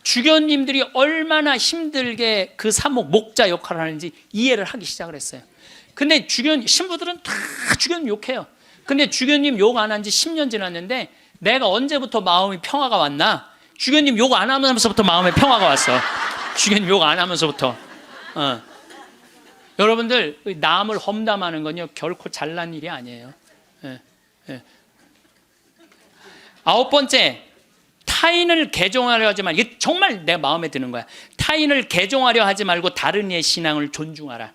주교님들이 얼마나 힘들게 그 사목 목자 역할을 하는지 이해를 하기 시작을 했어요. 근데 신부들은 다 주교님 욕해요. 근데 주교님 욕 안 한 지 10년 지났는데 내가 언제부터 마음이 평화가 왔나? 주교님 욕 안 하면서부터 마음에 평화가 왔어. 주교님 욕 안 하면서부터. 여러분들, 남을 험담하는 건요 결코 잘난 일이 아니에요. 9번째, 타인을 개종하려 하지 말고, 이게 정말 내 마음에 드는 거야. 타인을 개종하려 하지 말고 다른 이의 신앙을 존중하라.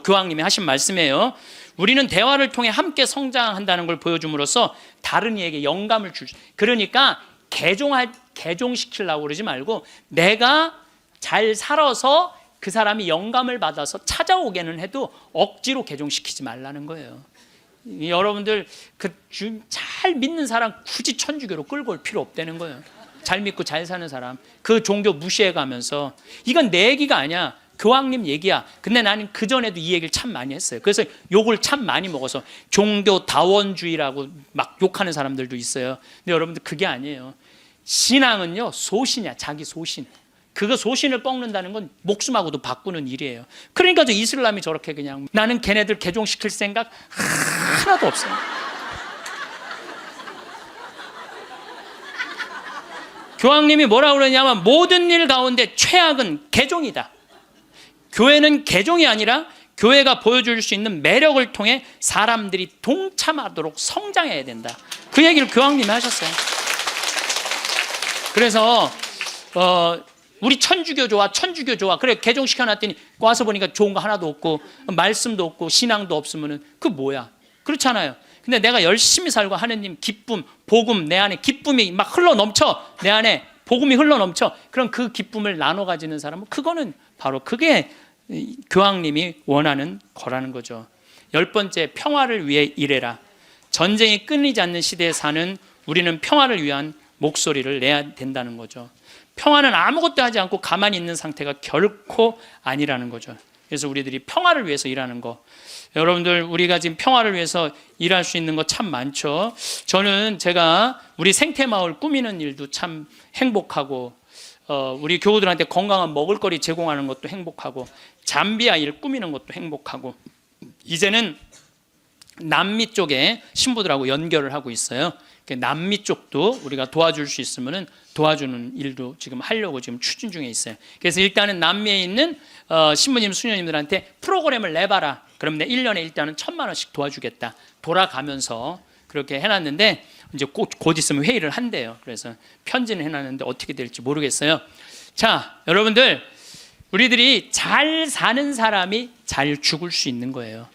교황님이 하신 말씀이에요. 우리는 대화를 통해 함께 성장한다는 걸 보여줌으로써 다른 이에게 영감을 줄 수. 그러니까 개종시키려고 그러지 말고 내가 잘 살아서 그 사람이 영감을 받아서 찾아오게는 해도 억지로 개종시키지 말라는 거예요. 여러분들, 잘 믿는 사람 굳이 천주교로 끌고 올 필요 없다는 거예요. 잘 믿고 잘 사는 사람 그 종교 무시해 가면서, 이건 내 얘기가 아니야. 교황님 얘기야. 근데 나는 그전에도 이 얘기를 참 많이 했어요. 그래서 욕을 참 많이 먹어서 종교 다원주의라고 막 욕하는 사람들도 있어요. 근데 여러분들, 그게 아니에요. 신앙은요 소신이야. 자기 소신. 그거 소신을 꺾는다는 건 목숨하고도 바꾸는 일이에요. 그러니까 저 이슬람이 저렇게 그냥 나는 걔네들 개종시킬 생각 하나도 없어요. 교황님이 뭐라고 그러냐면 모든 일 가운데 최악은 개종이다. 교회는 개종이 아니라 교회가 보여줄 수 있는 매력을 통해 사람들이 동참하도록 성장해야 된다. 그 얘기를 교황님이 하셨어요. 그래서 우리 천주교 좋아. 그래, 개종시켜놨더니 와서 보니까 좋은 거 하나도 없고 말씀도 없고 신앙도 없으면 그 뭐야? 그렇잖아요. 근데 내가 열심히 살고 하느님 기쁨, 복음, 내 안에 기쁨이 막 흘러넘쳐, 내 안에 복음이 흘러넘쳐. 그럼 그 기쁨을 나눠 가지는 사람은 그거는 바로 그게 교황님이 원하는 거라는 거죠. 10번째, 평화를 위해 일해라. 전쟁이 끊이지 않는 시대에 사는 우리는 평화를 위한 목소리를 내야 된다는 거죠. 평화는 아무것도 하지 않고 가만히 있는 상태가 결코 아니라는 거죠. 그래서 우리들이 평화를 위해서 일하는 거, 여러분들, 우리가 지금 평화를 위해서 일할 수 있는 거 참 많죠. 저는 제가 우리 생태마을 꾸미는 일도 참 행복하고, 우리 교우들한테 건강한 먹을거리 제공하는 것도 행복하고, 잠비아 일 꾸미는 것도 행복하고, 이제는 남미 쪽에 신부들하고 연결을 하고 있어요. 남미 쪽도 우리가 도와줄 수 있으면 도와주는 일도 지금 하려고 지금 추진 중에 있어요. 그래서 일단은 남미에 있는 신부님, 수녀님들한테 프로그램을 내봐라. 그럼 내 1년에 일단은 1,000만 원씩 도와주겠다. 돌아가면서 그렇게 해놨는데 이제 곧 있으면 회의를 한대요. 그래서 편지는 해놨는데 어떻게 될지 모르겠어요. 자, 여러분들, 우리들이 잘 사는 사람이 잘 죽을 수 있는 거예요.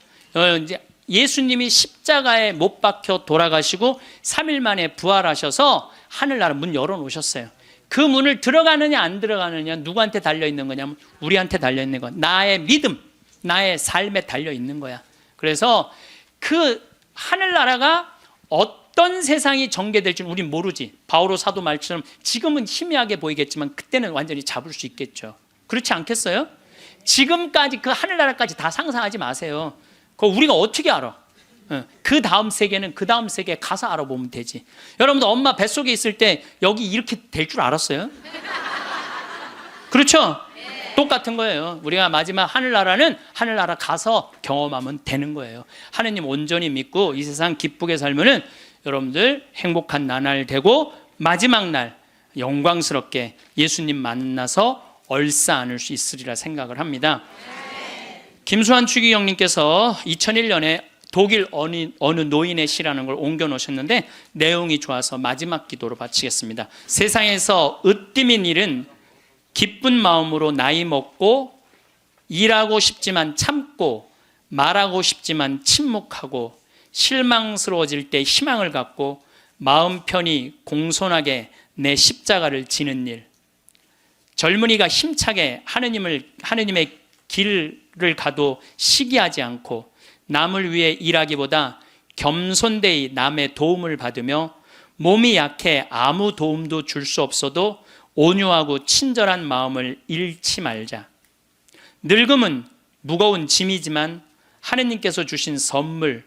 이제 예수님이 십자가에 못 박혀 돌아가시고 3일 만에 부활하셔서 하늘나라 문 열어놓으셨어요. 그 문을 들어가느냐 안 들어가느냐 누구한테 달려있는 거냐면 우리한테 달려있는 거야. 나의 믿음, 나의 삶에 달려있는 거야. 그래서 그 하늘나라가 어떤 세상이 전개될지는 우린 모르지. 바오로 사도 말처럼 지금은 희미하게 보이겠지만 그때는 완전히 잡을 수 있겠죠. 그렇지 않겠어요? 지금까지 그 하늘나라까지 다 상상하지 마세요. 그거 우리가 어떻게 알아? 그 다음 세계는 그 다음 세계 가서 알아보면 되지. 여러분들 엄마 뱃속에 있을 때 여기 이렇게 될 줄 알았어요? 그렇죠? 똑같은 거예요. 우리가 마지막 하늘나라는 하늘나라 가서 경험하면 되는 거예요. 하느님 온전히 믿고 이 세상 기쁘게 살면은 여러분들 행복한 나날 되고 마지막 날 영광스럽게 예수님 만나서 얼싸 안을 수 있으리라 생각을 합니다. 김수환 추기경님께서 2001년에 독일 어느 노인의 시라는 걸 옮겨 놓으셨는데 내용이 좋아서 마지막 기도로 바치겠습니다. 세상에서 으뜸인 일은 기쁜 마음으로 나이 먹고 일하고 싶지만 참고 말하고 싶지만 침묵하고 실망스러워질 때 희망을 갖고 마음 편히 공손하게 내 십자가를 지는 일. 젊은이가 힘차게 하느님의 길을 가도 시기하지 않고 남을 위해 일하기보다 겸손되이 남의 도움을 받으며 몸이 약해 아무 도움도 줄 수 없어도 온유하고 친절한 마음을 잃지 말자. 늙음은 무거운 짐이지만 하느님께서 주신 선물,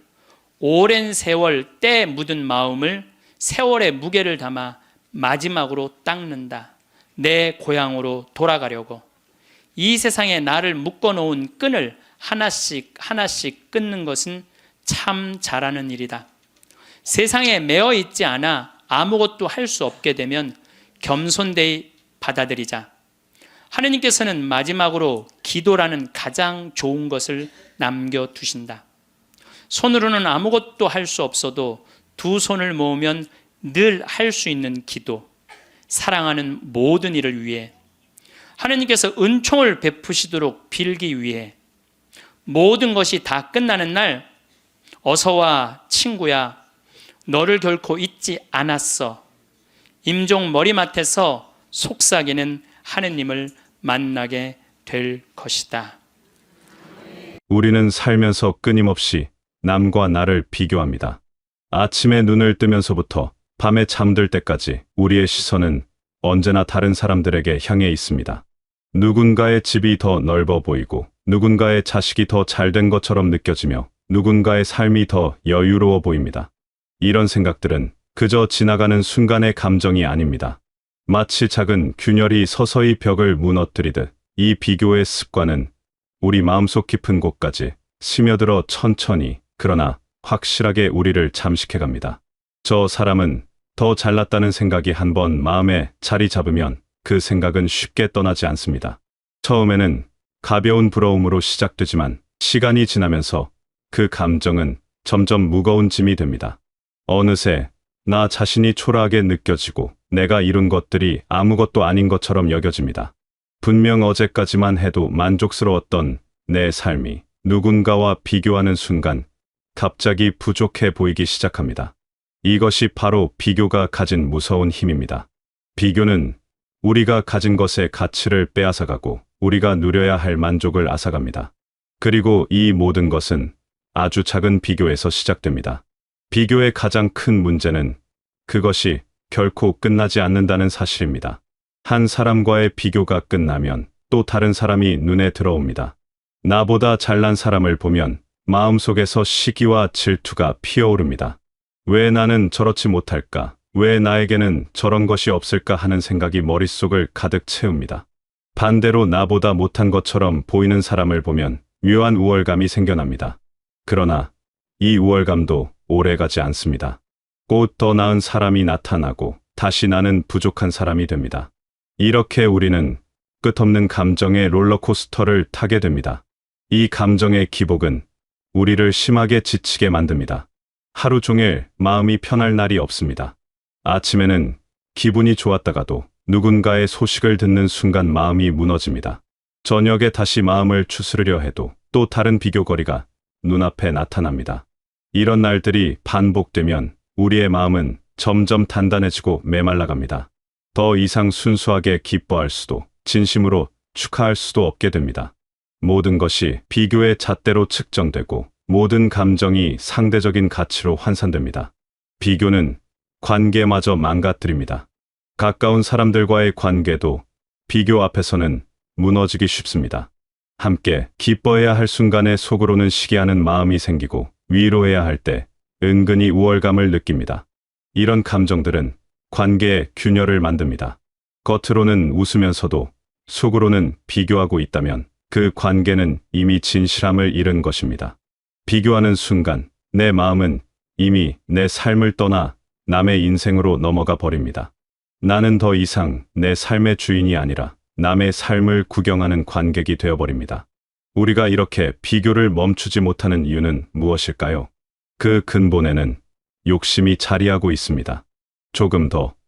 오랜 세월 때 묻은 마음을 세월의 무게를 담아 마지막으로 닦는다. 내 고향으로 돌아가려고. 이 세상에 나를 묶어놓은 끈을 하나씩 하나씩 끊는 것은 참 잘하는 일이다. 세상에 매어 있지 않아 아무것도 할 수 없게 되면 겸손되이 받아들이자. 하느님께서는 마지막으로 기도라는 가장 좋은 것을 남겨두신다. 손으로는 아무것도 할 수 없어도 두 손을 모으면 늘 할 수 있는 기도. 사랑하는 모든 일을 위해 하느님께서 은총을 베푸시도록 빌기 위해 모든 것이 다 끝나는 날 어서와 친구야 너를 결코 잊지 않았어. 임종 머리맡에서 속삭이는 하느님을 만나게 될 것이다. 우리는 살면서 끊임없이 남과 나를 비교합니다. 아침에 눈을 뜨면서부터 밤에 잠들 때까지 우리의 시선은 언제나 다른 사람들에게 향해 있습니다. 누군가의 집이 더 넓어 보이고 누군가의 자식이 더 잘된 것처럼 느껴지며 누군가의 삶이 더 여유로워 보입니다. 이런 생각들은 그저 지나가는 순간의 감정이 아닙니다. 마치 작은 균열이 서서히 벽을 무너뜨리듯 이 비교의 습관은 우리 마음속 깊은 곳까지 스며들어 천천히 그러나 확실하게 우리를 잠식해갑니다. 저 사람은 더 잘났다는 생각이 한번 마음에 자리 잡으면 그 생각은 쉽게 떠나지 않습니다. 처음에는 가벼운 부러움으로 시작되지만 시간이 지나면서 그 감정은 점점 무거운 짐이 됩니다. 어느새 나 자신이 초라하게 느껴지고 내가 이룬 것들이 아무것도 아닌 것처럼 여겨집니다. 분명 어제까지만 해도 만족스러웠던 내 삶이 누군가와 비교하는 순간 갑자기 부족해 보이기 시작합니다. 이것이 바로 비교가 가진 무서운 힘입니다. 비교는 우리가 가진 것의 가치를 빼앗아가고 우리가 누려야 할 만족을 앗아갑니다. 그리고 이 모든 것은 아주 작은 비교에서 시작됩니다. 비교의 가장 큰 문제는 그것이 결코 끝나지 않는다는 사실입니다. 한 사람과의 비교가 끝나면 또 다른 사람이 눈에 들어옵니다. 나보다 잘난 사람을 보면 마음속에서 시기와 질투가 피어오릅니다. 왜 나는 저렇지 못할까? 왜 나에게는 저런 것이 없을까 하는 생각이 머릿속을 가득 채웁니다. 반대로 나보다 못한 것처럼 보이는 사람을 보면 묘한 우월감이 생겨납니다. 그러나 이 우월감도 오래가지 않습니다. 곧 더 나은 사람이 나타나고 다시 나는 부족한 사람이 됩니다. 이렇게 우리는 끝없는 감정의 롤러코스터를 타게 됩니다. 이 감정의 기복은 우리를 심하게 지치게 만듭니다. 하루 종일 마음이 편할 날이 없습니다. 아침에는 기분이 좋았다가도 누군가의 소식을 듣는 순간 마음이 무너집니다. 저녁에 다시 마음을 추스르려 해도 또 다른 비교거리가 눈앞에 나타납니다. 이런 날들이 반복되면 우리의 마음은 점점 단단해지고 메말라갑니다. 더 이상 순수하게 기뻐할 수도 진심으로 축하할 수도 없게 됩니다. 모든 것이 비교의 잣대로 측정되고 모든 감정이 상대적인 가치로 환산됩니다. 비교는 관계마저 망가뜨립니다. 가까운 사람들과의 관계도 비교 앞에서는 무너지기 쉽습니다. 함께 기뻐해야 할 순간에 속으로는 시기하는 마음이 생기고 위로해야 할 때 은근히 우월감을 느낍니다. 이런 감정들은 관계의 균열을 만듭니다. 겉으로는 웃으면서도 속으로는 비교하고 있다면 그 관계는 이미 진실함을 잃은 것입니다. 비교하는 순간 내 마음은 이미 내 삶을 떠나 남의 인생으로 넘어가 버립니다. 나는 더 이상 내 삶의 주인이 아니라 남의 삶을 구경하는 관객이 되어버립니다. 우리가 이렇게 비교를 멈추지 못하는 이유는 무엇일까요? 그 근본에는 욕심이 자리하고 있습니다.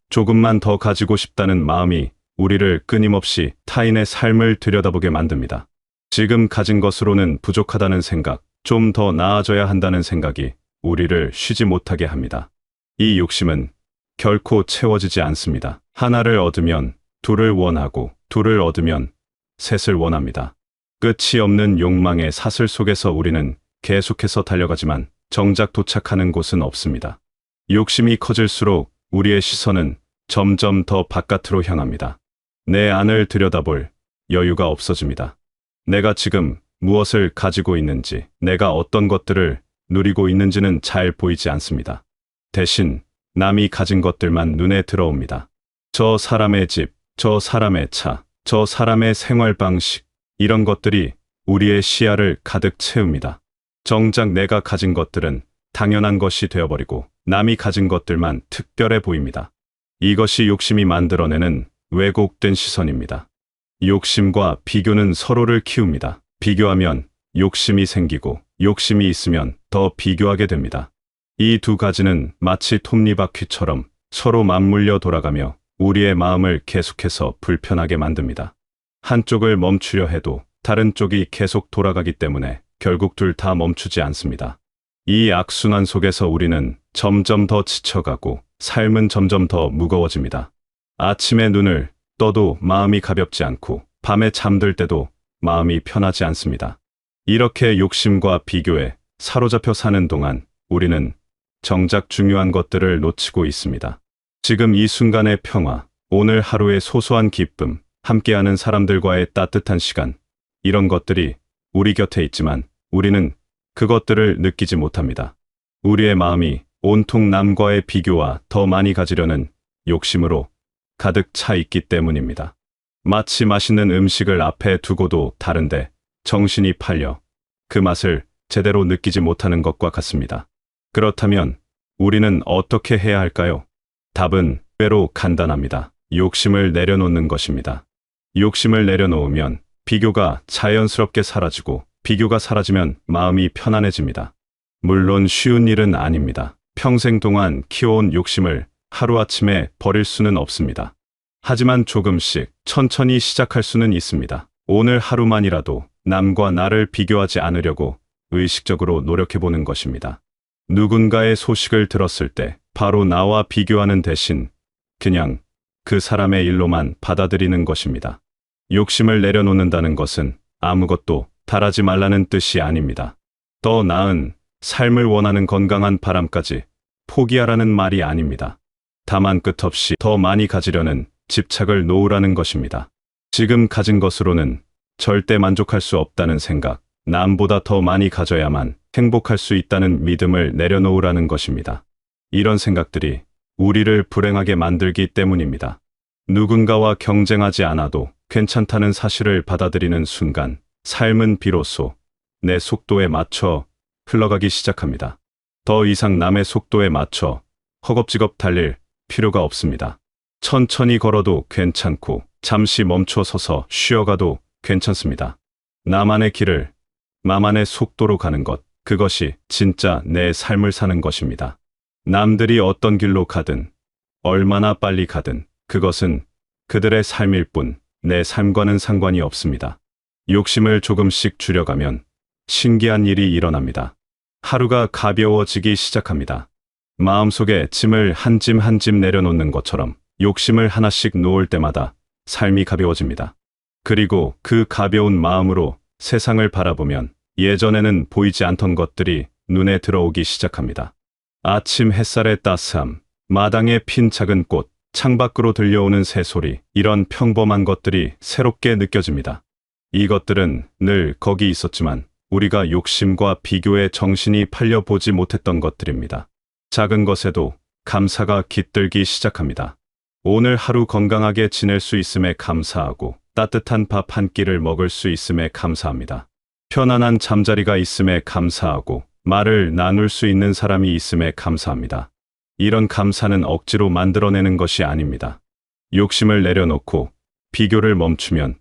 조금만 더 가지고 싶다는 마음이 우리를 끊임없이 타인의 삶을 들여다보게 만듭니다. 지금 가진 것으로는 부족하다는 생각, 좀 더 나아져야 한다는 생각이 우리를 쉬지 못하게 합니다. 이 욕심은 결코 채워지지 않습니다. 하나를 얻으면 둘을 원하고 둘을 얻으면 셋을 원합니다. 끝이 없는 욕망의 사슬 속에서 우리는 계속해서 달려가지만 정작 도착하는 곳은 없습니다. 욕심이 커질수록 우리의 시선은 점점 더 바깥으로 향합니다. 내 안을 들여다볼 여유가 없어집니다. 내가 지금 무엇을 가지고 있는지, 내가 어떤 것들을 누리고 있는지는 잘 보이지 않습니다. 대신 남이 가진 것들만 눈에 들어옵니다. 저 사람의 집, 저 사람의 차, 저 사람의 생활 방식, 이런 것들이 우리의 시야를 가득 채웁니다. 정작 내가 가진 것들은 당연한 것이 되어버리고 남이 가진 것들만 특별해 보입니다. 이것이 욕심이 만들어내는 왜곡된 시선입니다. 욕심과 비교는 서로를 키웁니다. 비교하면 욕심이 생기고 욕심이 있으면 더 비교하게 됩니다. 이 두 가지는 마치 톱니바퀴처럼 서로 맞물려 돌아가며 우리의 마음을 계속해서 불편하게 만듭니다. 한쪽을 멈추려 해도 다른 쪽이 계속 돌아가기 때문에 결국 둘 다 멈추지 않습니다. 이 악순환 속에서 우리는 점점 더 지쳐가고 삶은 점점 더 무거워집니다. 아침에 눈을 떠도 마음이 가볍지 않고 밤에 잠들 때도 마음이 편하지 않습니다. 이렇게 욕심과 비교에 사로잡혀 사는 동안 우리는 정작 중요한 것들을 놓치고 있습니다. 지금 이 순간의 평화, 오늘 하루의 소소한 기쁨, 함께하는 사람들과의 따뜻한 시간, 이런 것들이 우리 곁에 있지만 우리는 그것들을 느끼지 못합니다. 우리의 마음이 온통 남과의 비교와 더 많이 가지려는 욕심으로 가득 차 있기 때문입니다. 마치 맛있는 음식을 앞에 두고도 다른데 정신이 팔려 그 맛을 제대로 느끼지 못하는 것과 같습니다. 그렇다면 우리는 어떻게 해야 할까요? 답은 의외로 간단합니다. 욕심을 내려놓는 것입니다. 욕심을 내려놓으면 비교가 자연스럽게 사라지고 비교가 사라지면 마음이 편안해집니다. 물론 쉬운 일은 아닙니다. 평생 동안 키워온 욕심을 하루아침에 버릴 수는 없습니다. 하지만 조금씩 천천히 시작할 수는 있습니다. 오늘 하루만이라도 남과 나를 비교하지 않으려고 의식적으로 노력해보는 것입니다. 누군가의 소식을 들었을 때 바로 나와 비교하는 대신 그냥 그 사람의 일로만 받아들이는 것입니다. 욕심을 내려놓는다는 것은 아무것도 바라지 말라는 뜻이 아닙니다. 더 나은 삶을 원하는 건강한 바람까지 포기하라는 말이 아닙니다. 다만 끝없이 더 많이 가지려는 집착을 놓으라는 것입니다. 지금 가진 것으로는 절대 만족할 수 없다는 생각, 남보다 더 많이 가져야만 행복할 수 있다는 믿음을 내려놓으라는 것입니다. 이런 생각들이 우리를 불행하게 만들기 때문입니다. 누군가와 경쟁하지 않아도 괜찮다는 사실을 받아들이는 순간 삶은 비로소 내 속도에 맞춰 흘러가기 시작합니다. 더 이상 남의 속도에 맞춰 허겁지겁 달릴 필요가 없습니다. 천천히 걸어도 괜찮고 잠시 멈춰 서서 쉬어가도 괜찮습니다. 나만의 길을 나만의 속도로 가는 것, 그것이 진짜 내 삶을 사는 것입니다. 남들이 어떤 길로 가든 얼마나 빨리 가든 그것은 그들의 삶일 뿐 내 삶과는 상관이 없습니다. 욕심을 조금씩 줄여가면 신기한 일이 일어납니다. 하루가 가벼워지기 시작합니다. 마음속에 짐을 한 짐 한 짐 내려놓는 것처럼 욕심을 하나씩 놓을 때마다 삶이 가벼워집니다. 그리고 그 가벼운 마음으로 세상을 바라보면 예전에는 보이지 않던 것들이 눈에 들어오기 시작합니다. 아침 햇살의 따스함, 마당에 핀 작은 꽃, 창밖으로 들려오는 새소리, 이런 평범한 것들이 새롭게 느껴집니다. 이것들은 늘 거기 있었지만 우리가 욕심과 비교에 정신이 팔려 보지 못했던 것들입니다. 작은 것에도 감사가 깃들기 시작합니다. 오늘 하루 건강하게 지낼 수 있음에 감사하고 따뜻한 밥 한 끼를 먹을 수 있음에 감사합니다. 편안한 잠자리가 있음에 감사하고 말을 나눌 수 있는 사람이 있음에 감사합니다. 이런 감사는 억지로 만들어내는 것이 아닙니다. 욕심을 내려놓고 비교를 멈추면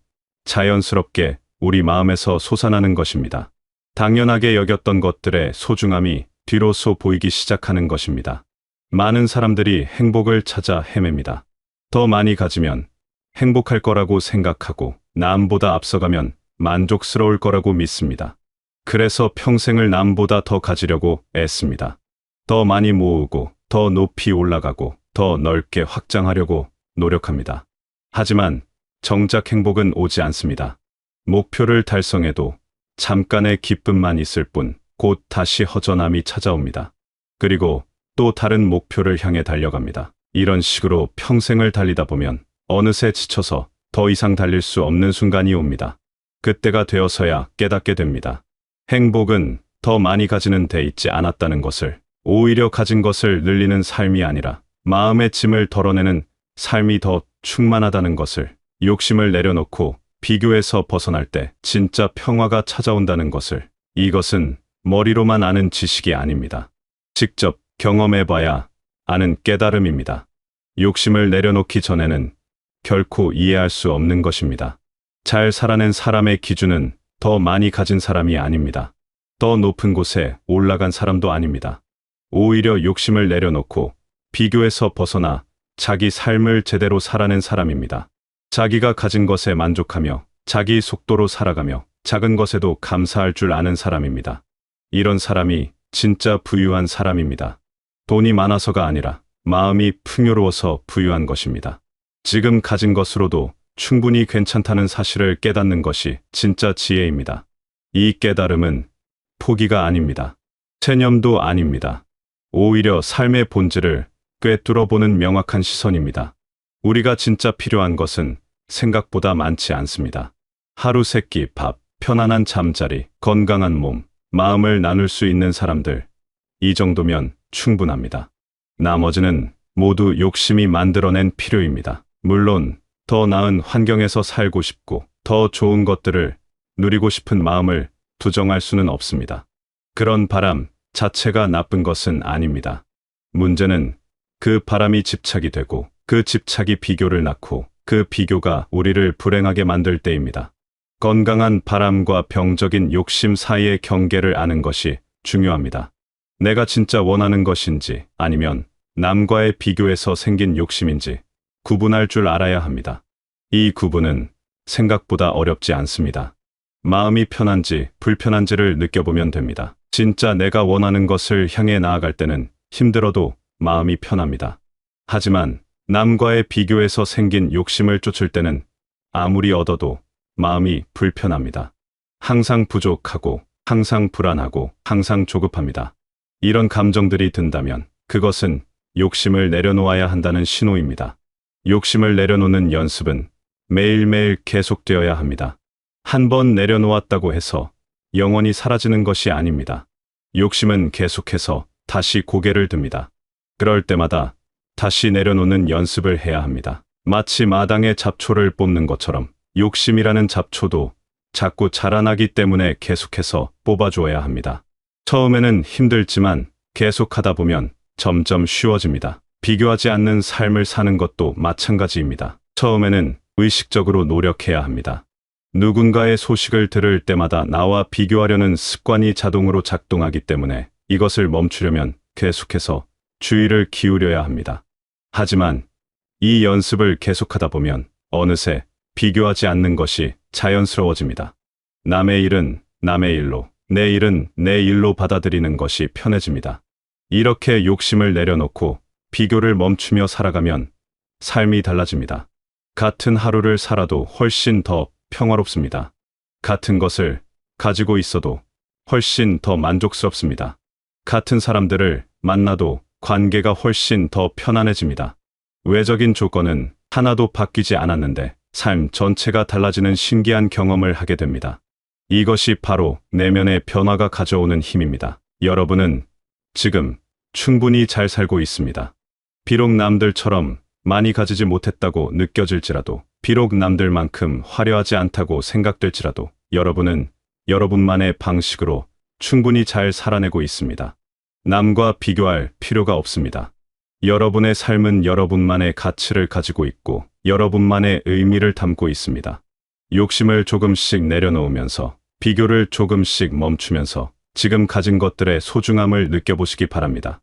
자연스럽게 우리 마음에서 솟아나는 것입니다. 당연하게 여겼던 것들의 소중함이 뒤로서 보이기 시작하는 것입니다. 많은 사람들이 행복을 찾아 헤맵니다. 더 많이 가지면 행복할 거라고 생각하고 남보다 앞서가면 만족스러울 거라고 믿습니다. 그래서 평생을 남보다 더 가지려고 애씁니다. 더 많이 모으고 더 높이 올라가고 더 넓게 확장하려고 노력합니다. 하지만 정작 행복은 오지 않습니다. 목표를 달성해도 잠깐의 기쁨만 있을 뿐 곧 다시 허전함이 찾아옵니다. 그리고 또 다른 목표를 향해 달려갑니다. 이런 식으로 평생을 달리다 보면 어느새 지쳐서 더 이상 달릴 수 없는 순간이 옵니다. 그때가 되어서야 깨닫게 됩니다. 행복은 더 많이 가지는 데 있지 않았다는 것을, 오히려 가진 것을 늘리는 삶이 아니라 마음의 짐을 덜어내는 삶이 더 충만하다는 것을, 욕심을 내려놓고 비교에서 벗어날 때 진짜 평화가 찾아온다는 것을, 이것은 머리로만 아는 지식이 아닙니다. 직접 경험해봐야 아는 깨달음입니다. 욕심을 내려놓기 전에는 결코 이해할 수 없는 것입니다. 잘 살아낸 사람의 기준은 더 많이 가진 사람이 아닙니다. 더 높은 곳에 올라간 사람도 아닙니다. 오히려 욕심을 내려놓고 비교에서 벗어나 자기 삶을 제대로 살아낸 사람입니다. 자기가 가진 것에 만족하며 자기 속도로 살아가며 작은 것에도 감사할 줄 아는 사람입니다. 이런 사람이 진짜 부유한 사람입니다. 돈이 많아서가 아니라 마음이 풍요로워서 부유한 것입니다. 지금 가진 것으로도 충분히 괜찮다는 사실을 깨닫는 것이 진짜 지혜입니다. 이 깨달음은 포기가 아닙니다. 체념도 아닙니다. 오히려 삶의 본질을 꿰뚫어보는 명확한 시선입니다. 우리가 진짜 필요한 것은 생각보다 많지 않습니다. 하루 세끼 밥, 편안한 잠자리, 건강한 몸, 마음을 나눌 수 있는 사람들, 이 정도면 충분합니다. 나머지는 모두 욕심이 만들어낸 필요입니다. 물론 더 나은 환경에서 살고 싶고 더 좋은 것들을 누리고 싶은 마음을 부정할 수는 없습니다. 그런 바람 자체가 나쁜 것은 아닙니다. 문제는 그 바람이 집착이 되고 그 집착이 비교를 낳고 그 비교가 우리를 불행하게 만들 때입니다. 건강한 바람과 병적인 욕심 사이의 경계를 아는 것이 중요합니다. 내가 진짜 원하는 것인지 아니면 남과의 비교에서 생긴 욕심인지 구분할 줄 알아야 합니다. 이 구분은 생각보다 어렵지 않습니다. 마음이 편한지 불편한지를 느껴보면 됩니다. 진짜 내가 원하는 것을 향해 나아갈 때는 힘들어도 마음이 편합니다. 하지만 남과의 비교에서 생긴 욕심을 쫓을 때는 아무리 얻어도 마음이 불편합니다. 항상 부족하고 항상 불안하고 항상 조급합니다. 이런 감정들이 든다면 그것은 욕심을 내려놓아야 한다는 신호입니다. 욕심을 내려놓는 연습은 매일매일 계속되어야 합니다. 한 번 내려놓았다고 해서 영원히 사라지는 것이 아닙니다. 욕심은 계속해서 다시 고개를 듭니다. 그럴 때마다 다시 내려놓는 연습을 해야 합니다. 마치 마당에 잡초를 뽑는 것처럼 욕심이라는 잡초도 자꾸 자라나기 때문에 계속해서 뽑아주어야 합니다. 처음에는 힘들지만 계속하다 보면 점점 쉬워집니다. 비교하지 않는 삶을 사는 것도 마찬가지입니다. 처음에는 의식적으로 노력해야 합니다. 누군가의 소식을 들을 때마다 나와 비교하려는 습관이 자동으로 작동하기 때문에 이것을 멈추려면 계속해서 주의를 기울여야 합니다. 하지만 이 연습을 계속하다 보면 어느새 비교하지 않는 것이 자연스러워집니다. 남의 일은 남의 일로, 내 일은 내 일로 받아들이는 것이 편해집니다. 이렇게 욕심을 내려놓고 비교를 멈추며 살아가면 삶이 달라집니다. 같은 하루를 살아도 훨씬 더 평화롭습니다. 같은 것을 가지고 있어도 훨씬 더 만족스럽습니다. 같은 사람들을 만나도 관계가 훨씬 더 편안해집니다. 외적인 조건은 하나도 바뀌지 않았는데 삶 전체가 달라지는 신기한 경험을 하게 됩니다. 이것이 바로 내면의 변화가 가져오는 힘입니다. 여러분은 지금 충분히 잘 살고 있습니다. 비록 남들처럼 많이 가지지 못했다고 느껴질지라도, 비록 남들만큼 화려하지 않다고 생각될지라도 여러분은 여러분만의 방식으로 충분히 잘 살아내고 있습니다. 남과 비교할 필요가 없습니다. 여러분의 삶은 여러분만의 가치를 가지고 있고 여러분만의 의미를 담고 있습니다. 욕심을 조금씩 내려놓으면서, 비교를 조금씩 멈추면서 지금 가진 것들의 소중함을 느껴보시기 바랍니다.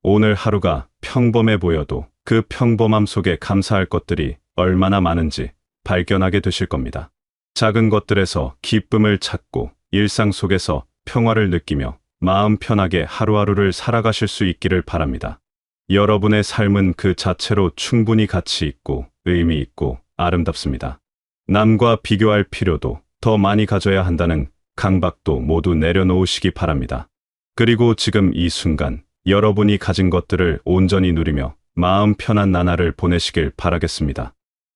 오늘 하루가 평범해 보여도 그 평범함 속에 감사할 것들이 얼마나 많은지 발견하게 되실 겁니다. 작은 것들에서 기쁨을 찾고 일상 속에서 평화를 느끼며 마음 편하게 하루하루를 살아가실 수 있기를 바랍니다. 여러분의 삶은 그 자체로 충분히 가치 있고 의미 있고 아름답습니다. 남과 비교할 필요도, 더 많이 가져야 한다는 강박도 모두 내려놓으시기 바랍니다. 그리고 지금 이 순간 여러분이 가진 것들을 온전히 누리며 마음 편한 나날을 보내시길 바라겠습니다.